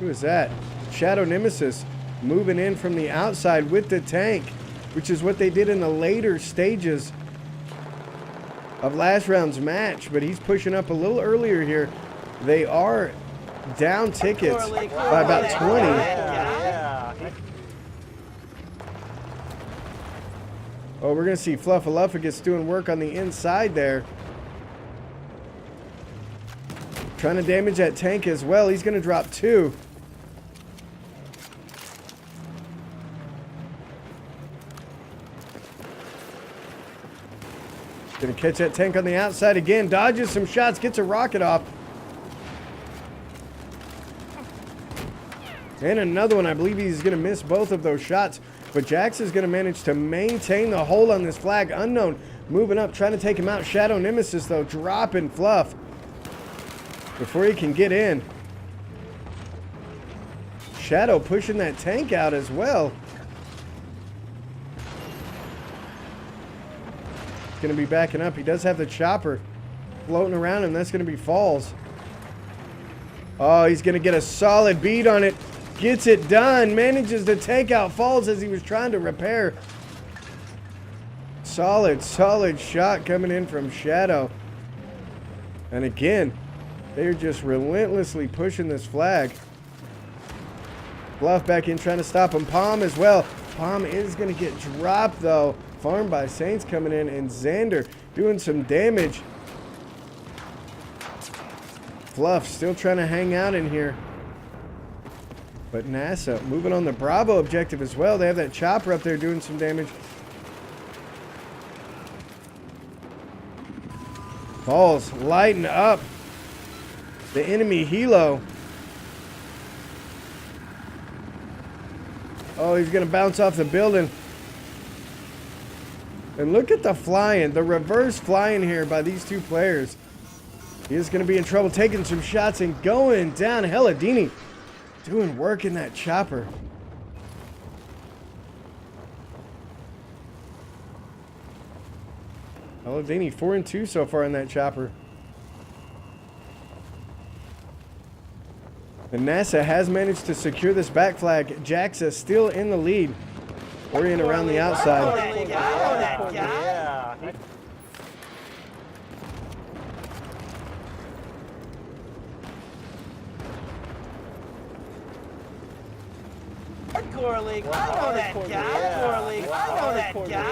who is that? Shadow Nemesis moving in from the outside with the tank, which is what they did in the later stages of last round's match. But he's pushing up a little earlier here. They are down tickets by about 20. Oh, we're going to see Fluffaluffagus doing work on the inside there. Trying to damage that tank as well. He's going to drop 2. Going to catch that tank on the outside again. Dodges some shots. Gets a rocket off. And another one. I believe he's going to miss both of those shots. But JAXA is going to manage to maintain the hold on this flag. Unknown moving up, trying to take him out. Shadow Nemesis, though, dropping Fluff before he can get in. Shadow pushing that tank out as well. He's going to be backing up. He does have the chopper floating around him. That's going to be Falls. Oh, he's going to get a solid beat on it. Gets it done. Manages to take out Falls as he was trying to repair. Solid shot coming in from Shadow. And again, they're just relentlessly pushing this flag. Bluff back in trying to stop him. Palm as well. Palm is going to get dropped though. Farmed by Saints coming in, and Xander doing some damage. Fluff still trying to hang out in here. But NASA moving on the Bravo objective as well. They have that chopper up there doing some damage. Falls lighting up the enemy helo. Oh, he's going to bounce off the building. And look at the flying, the reverse flying here by these two players. He is going to be in trouble, taking some shots and going down. Helladini doing work in that chopper. Helladini 4-2 so far in that chopper. And NASA has managed to secure this back flag. JAXA still in the lead. Orion around the outside.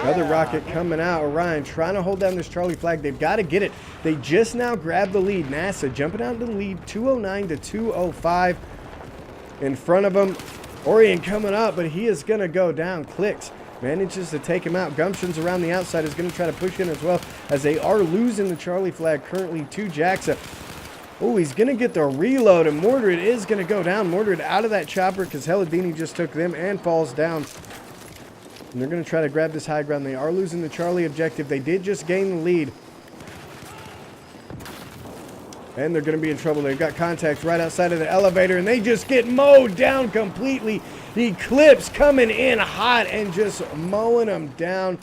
Another rocket coming out. Orion trying to hold down this Charlie flag. They've got to get it. They just now grabbed the lead. NASA jumping out into the lead, 209 to 205 in front of them. Orion coming up, but he is going to go down. Clicks manages to take him out. Gumption's around the outside, is going to try to push in as well, as they are losing the Charlie flag currently to JAXA. Oh, he's going to get the reload, and Mordred is going to go down. Mordred out of that chopper because Helladini just took them and falls down. And they're going to try to grab this high ground. They are losing the Charlie objective. They did just gain the lead. And they're going to be in trouble. They've got contact right outside of the elevator, and they just get mowed down completely. Eclipse coming in hot and just mowing them down.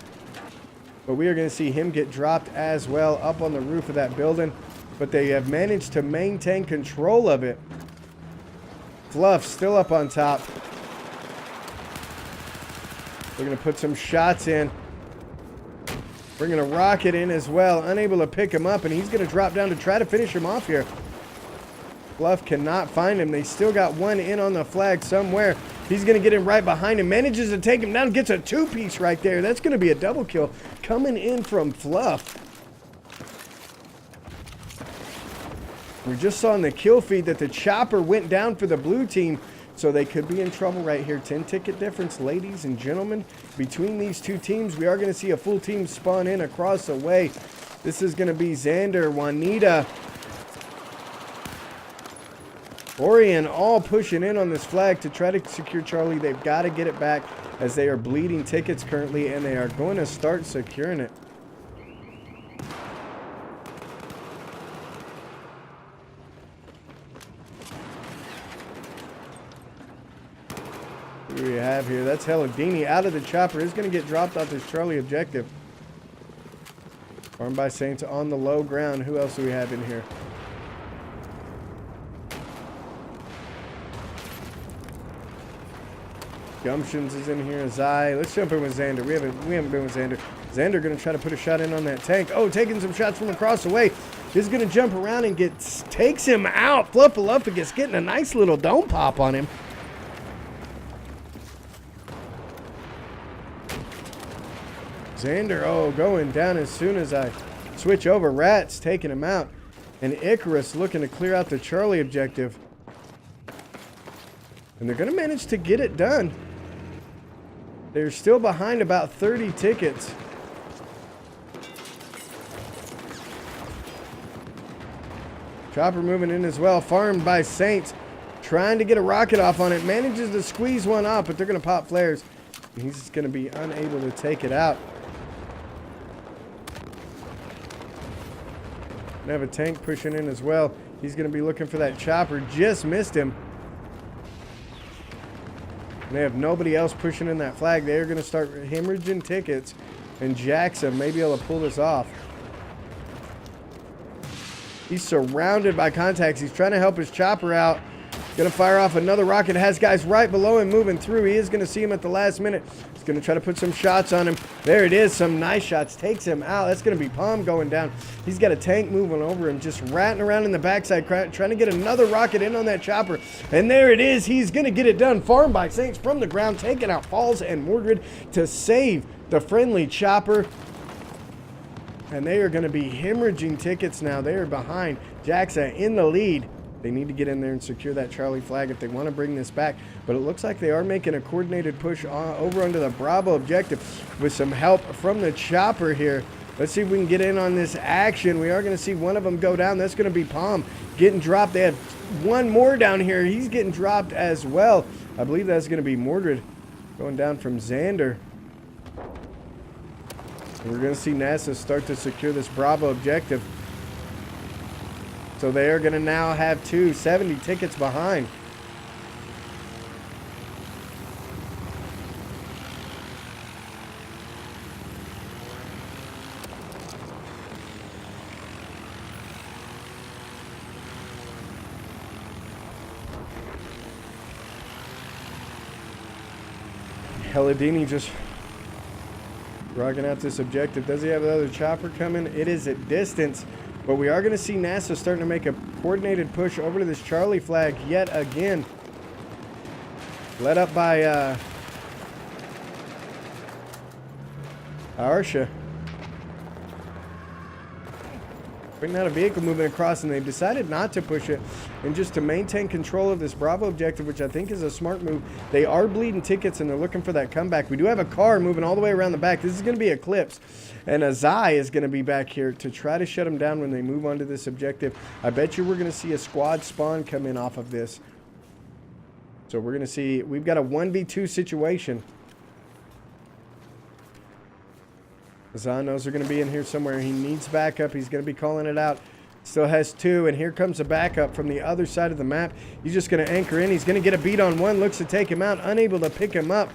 But we are going to see him get dropped as well up on the roof of that building. But they have managed to maintain control of it. Fluff still up on top. They're going to put some shots in. Bringing a rocket in as well. Unable to pick him up, and he's going to drop down to try to finish him off here. Fluff cannot find him. They still got one in on the flag somewhere. He's going to get in right behind him. Manages to take him down. Gets a two-piece right there. That's going to be a double kill coming in from Fluff. We just saw in the kill feed that the chopper went down for the blue team, so they could be in trouble right here. 10-ticket difference, ladies and gentlemen, between these two teams. We are going to see a full team spawn in across the way. This is going to be Xander, Juanita, Orion, all pushing in on this flag to try to secure Charlie. They've got to get it back as they are bleeding tickets currently, and they are going to start securing it. What do we have here? That's Helladini out of the chopper. Is going to get dropped off this Charlie objective. Armed by Saints on the low ground. Who else do we have in here? Gumptions is in here. Zai. Let's jump in with Xander. We haven't been with Xander. Xander going to try to put a shot in on that tank. Oh, taking some shots from across the way. He's going to jump around and takes him out. Fluffaluffagus getting a nice little dome pop on him. Xander, oh, going down as soon as I switch over. Rats taking him out. And Icarus looking to clear out the Charlie objective. And they're going to manage to get it done. They're still behind about 30 tickets. Chopper moving in as well. Farmed by Saints. Trying to get a rocket off on it. Manages to squeeze one off, but they're going to pop flares. He's going to be unable to take it out. They have a tank pushing in as well. He's going to be looking for that chopper. Just missed him. And they have nobody else pushing in that flag. They're going to start hemorrhaging tickets. And JAXA may be able to pull this off. He's surrounded by contacts. He's trying to help his chopper out. Going to fire off another rocket. Has guys right below him moving through. He is going to see him at the last minute. He's going to try to put some shots on him. There it is. Some nice shots. Takes him out. That's going to be Palm going down. He's got a tank moving over him. Just ratting around in the backside. Trying to get another rocket in on that chopper. And there it is. He's going to get it done. Farmed by Saints from the ground. Taking out Falls and Mordred to save the friendly chopper. And they are going to be hemorrhaging tickets now. They are behind. JAXA in the lead. They need to get in there and secure that Charlie flag if they want to bring this back. But it looks like they are making a coordinated push over onto the Bravo objective with some help from the chopper here. Let's see if we can get in on this action. We are going to see one of them go down. That's going to be Palm getting dropped. They have one more down here. He's getting dropped as well. I believe that's going to be Mordred going down from Xander. We're going to see NASA start to secure this Bravo objective. So they are going to now have 70 tickets behind. Helladini just rocking out this objective. Does he have another chopper coming? It is at distance. But we are going to see NASA starting to make a coordinated push over to this Charlie flag yet again. Led up by Arsha. Bringing out a vehicle moving across, and they've decided not to push it and just to maintain control of this Bravo objective, which I think is a smart move. They are bleeding tickets, and they're looking for that comeback. We do have a car moving all the way around the back. This is going to be Eclipse, and Azai is going to be back here to try to shut them down when they move onto this objective. I bet you we're going to see a squad spawn come in off of this. So we're going to see, we've got a 1v2 situation. Zahn knows they're going to be in here somewhere. He needs backup. He's going to be calling it out. Still has 2, and here comes a backup from the other side of the map. He's just going to anchor in. He's going to get a beat on one. Looks to take him out. Unable to pick him up.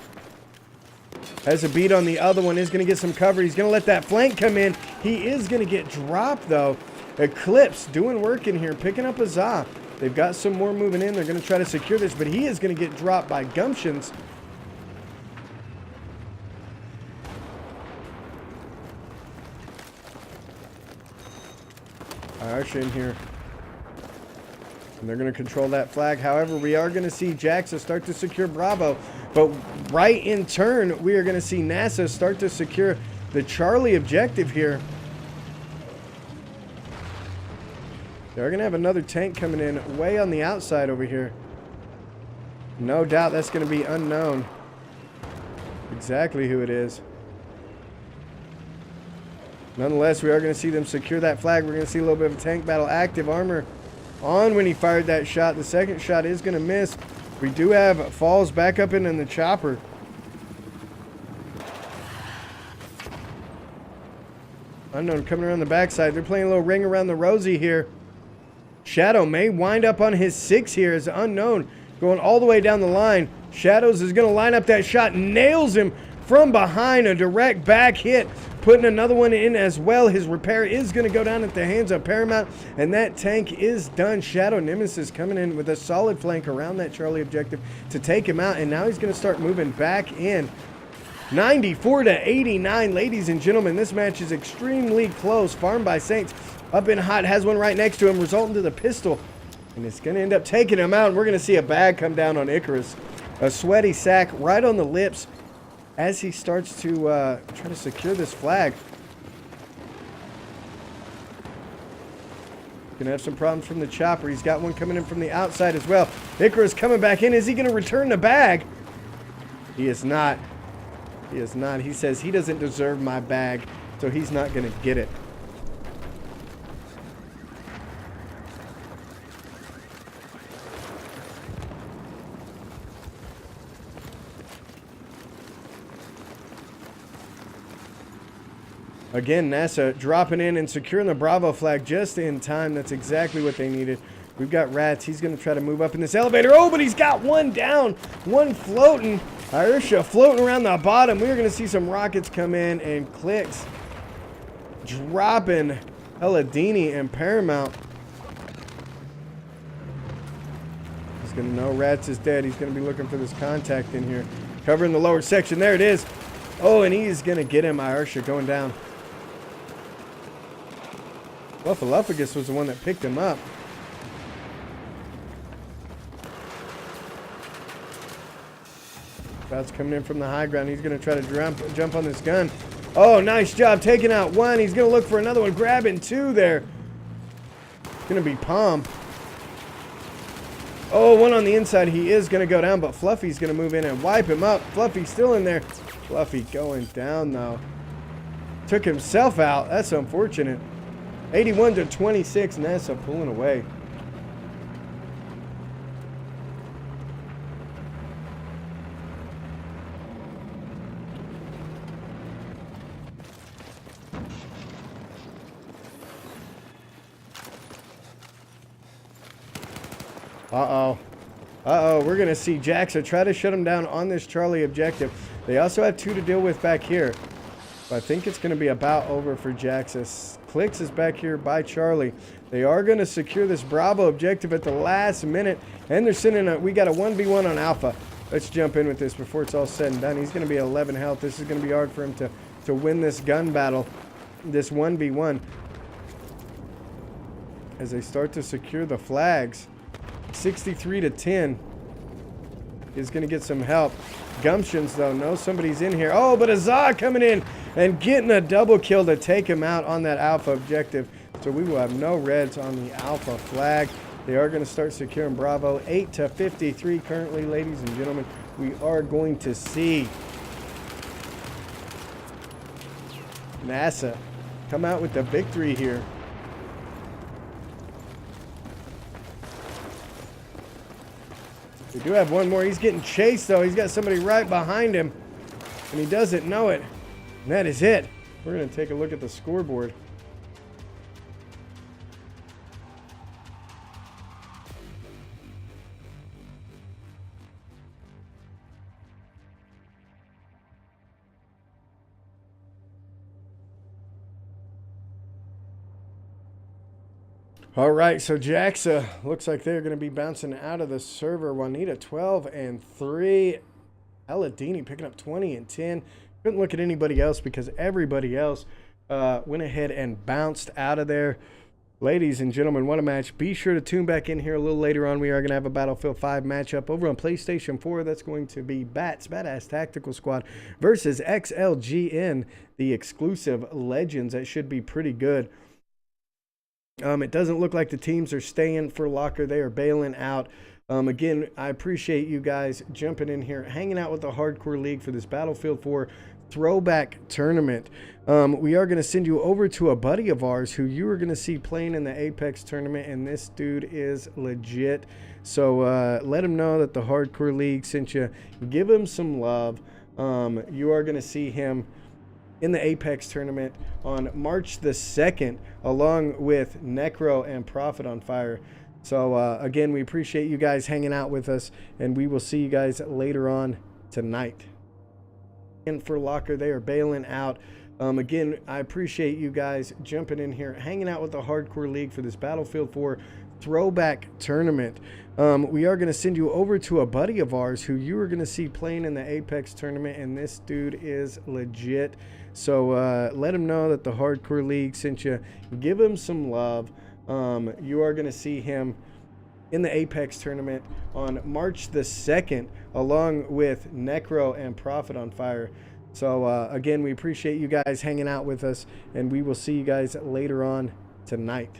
Has a beat on the other one. Is going to get some cover. He's going to let that flank come in. He is going to get dropped, though. Eclipse doing work in here. Picking up a Zah. They've got some more moving in. They're going to try to secure this, but he is going to get dropped by Gumptions. Arsha in here. And they're going to control that flag. However, we are going to see JAXA start to secure Bravo. But right in turn, we are going to see NASA start to secure the Charlie objective here. They're going to have another tank coming in way on the outside over here. No doubt that's going to be unknown. Exactly who it is. Nonetheless, we are going to see them secure that flag. We're going to see a little bit of a tank battle. Active armor on when he fired that shot. The second shot is going to miss. We do have Falls back up in the chopper. Unknown coming around the backside. They're playing a little ring around the rosy here. Shadow may wind up on his 6 here as Unknown going all the way down the line. Shadows is going to line up that shot, nails him from behind, a direct back hit, putting another one in as well. His repair is going to go down at the hands of Paramount, and that tank is done. Shadow Nemesis coming in with a solid flank around that Charlie objective to take him out, and now he's going to start moving back in. 94 to 89, ladies and gentlemen. This match is extremely close. Farmed by Saints up in hot, has one right next to him, resulting to the pistol, and it's going to end up taking him out. And we're going to see a bag come down on Icarus. A sweaty sack right on the lips as he starts to try to secure this flag. Gonna have some problems from the chopper. He's got one coming in from the outside as well. Icarus coming back in. Is he gonna return the bag? He is not. He is not. He says he doesn't deserve my bag, so he's not gonna get it. Again, NASA dropping in and securing the Bravo flag just in time. That's exactly what they needed. We've got Rats. He's going to try to move up in this elevator. Oh, but he's got one down, one floating. Irisha floating around the bottom. We're going to see some rockets come in, and Clicks dropping Eladini and Paramount. He's going to know Rats is dead. He's going to be looking for this contact in here. Covering the lower section. There it is. Oh, and he's going to get him. Irisha going down. Buffalophagus was the one that picked him up. Bouts coming in from the high ground. He's going to try to jump on this gun. Oh, nice job taking out one. He's going to look for another one. Grabbing two there. It's going to be Palm. Oh, one on the inside. He is going to go down, but Fluffy's going to move in and wipe him up. Fluffy's still in there. Fluffy going down, though. Took himself out. That's unfortunate. 81 to 26. NASA pulling away. Uh-oh, we're going to see JAXA try to shut him down on this Charlie objective. They also have two to deal with back here. But I think it's going to be about over for JAXA. Clicks is back here by Charlie. They are going to secure this Bravo objective at the last minute. And they're sending we got a 1v1 on Alpha. Let's jump in with this before it's all said and done. He's going to be 11 health. This is going to be hard for him to win this gun battle. This 1v1. As they start to secure the flags. 63 to 10 is going to get some help. Gumptions, though, no, somebody's in here. Oh, but Azah coming in and getting a double kill to take him out on that Alpha objective. So we will have no reds on the Alpha flag. They are going to start securing Bravo. 8 to 53 currently, ladies and gentlemen. We are going to see NASA come out with the victory here. We do have one more. He's getting chased, though. He's got somebody right behind him, and he doesn't know it. And that is it. We're going to take a look at the scoreboard. All right, so JAXA looks like they're going to be bouncing out of the server. Juanita 12 and 3. Eladini picking up 20 and 10. Couldn't look at anybody else because everybody else went ahead and bounced out of there. Ladies and gentlemen, what a match. Be sure to tune back in here a little later on. We are going to have a Battlefield 5 matchup over on PlayStation 4. That's going to be Badass Tactical Squad versus XLGN, the exclusive Legends. That should be pretty good. It doesn't look like the teams are staying for locker. They are bailing out. Again, I appreciate you guys jumping in here, hanging out with the Hardcore League for this Battlefield 4 Throwback tournament. We are going to send you over to a buddy of ours who you are going to see playing in the Apex tournament, and this dude is legit. So let him know that the Hardcore League sent you. Give him some love. You are going to see him in the Apex tournament on March the 2nd, along with Necro and Prophet on Fire. So again, we appreciate you guys hanging out with us, and we will see you guys later on tonight. And for Locker, they are bailing out. Again, I appreciate you guys jumping in here, hanging out with the Hardcore League for this Battlefield 4 Throwback tournament. We are going to send you over to a buddy of ours who you are going to see playing in the Apex tournament, and this dude is legit. So let him know that the Hardcore League sent you. Give him some love. You are going to see him in the Apex tournament on March the 2nd, along with Necro and Prophet on Fire. So again, we appreciate you guys hanging out with us, and we will see you guys later on tonight.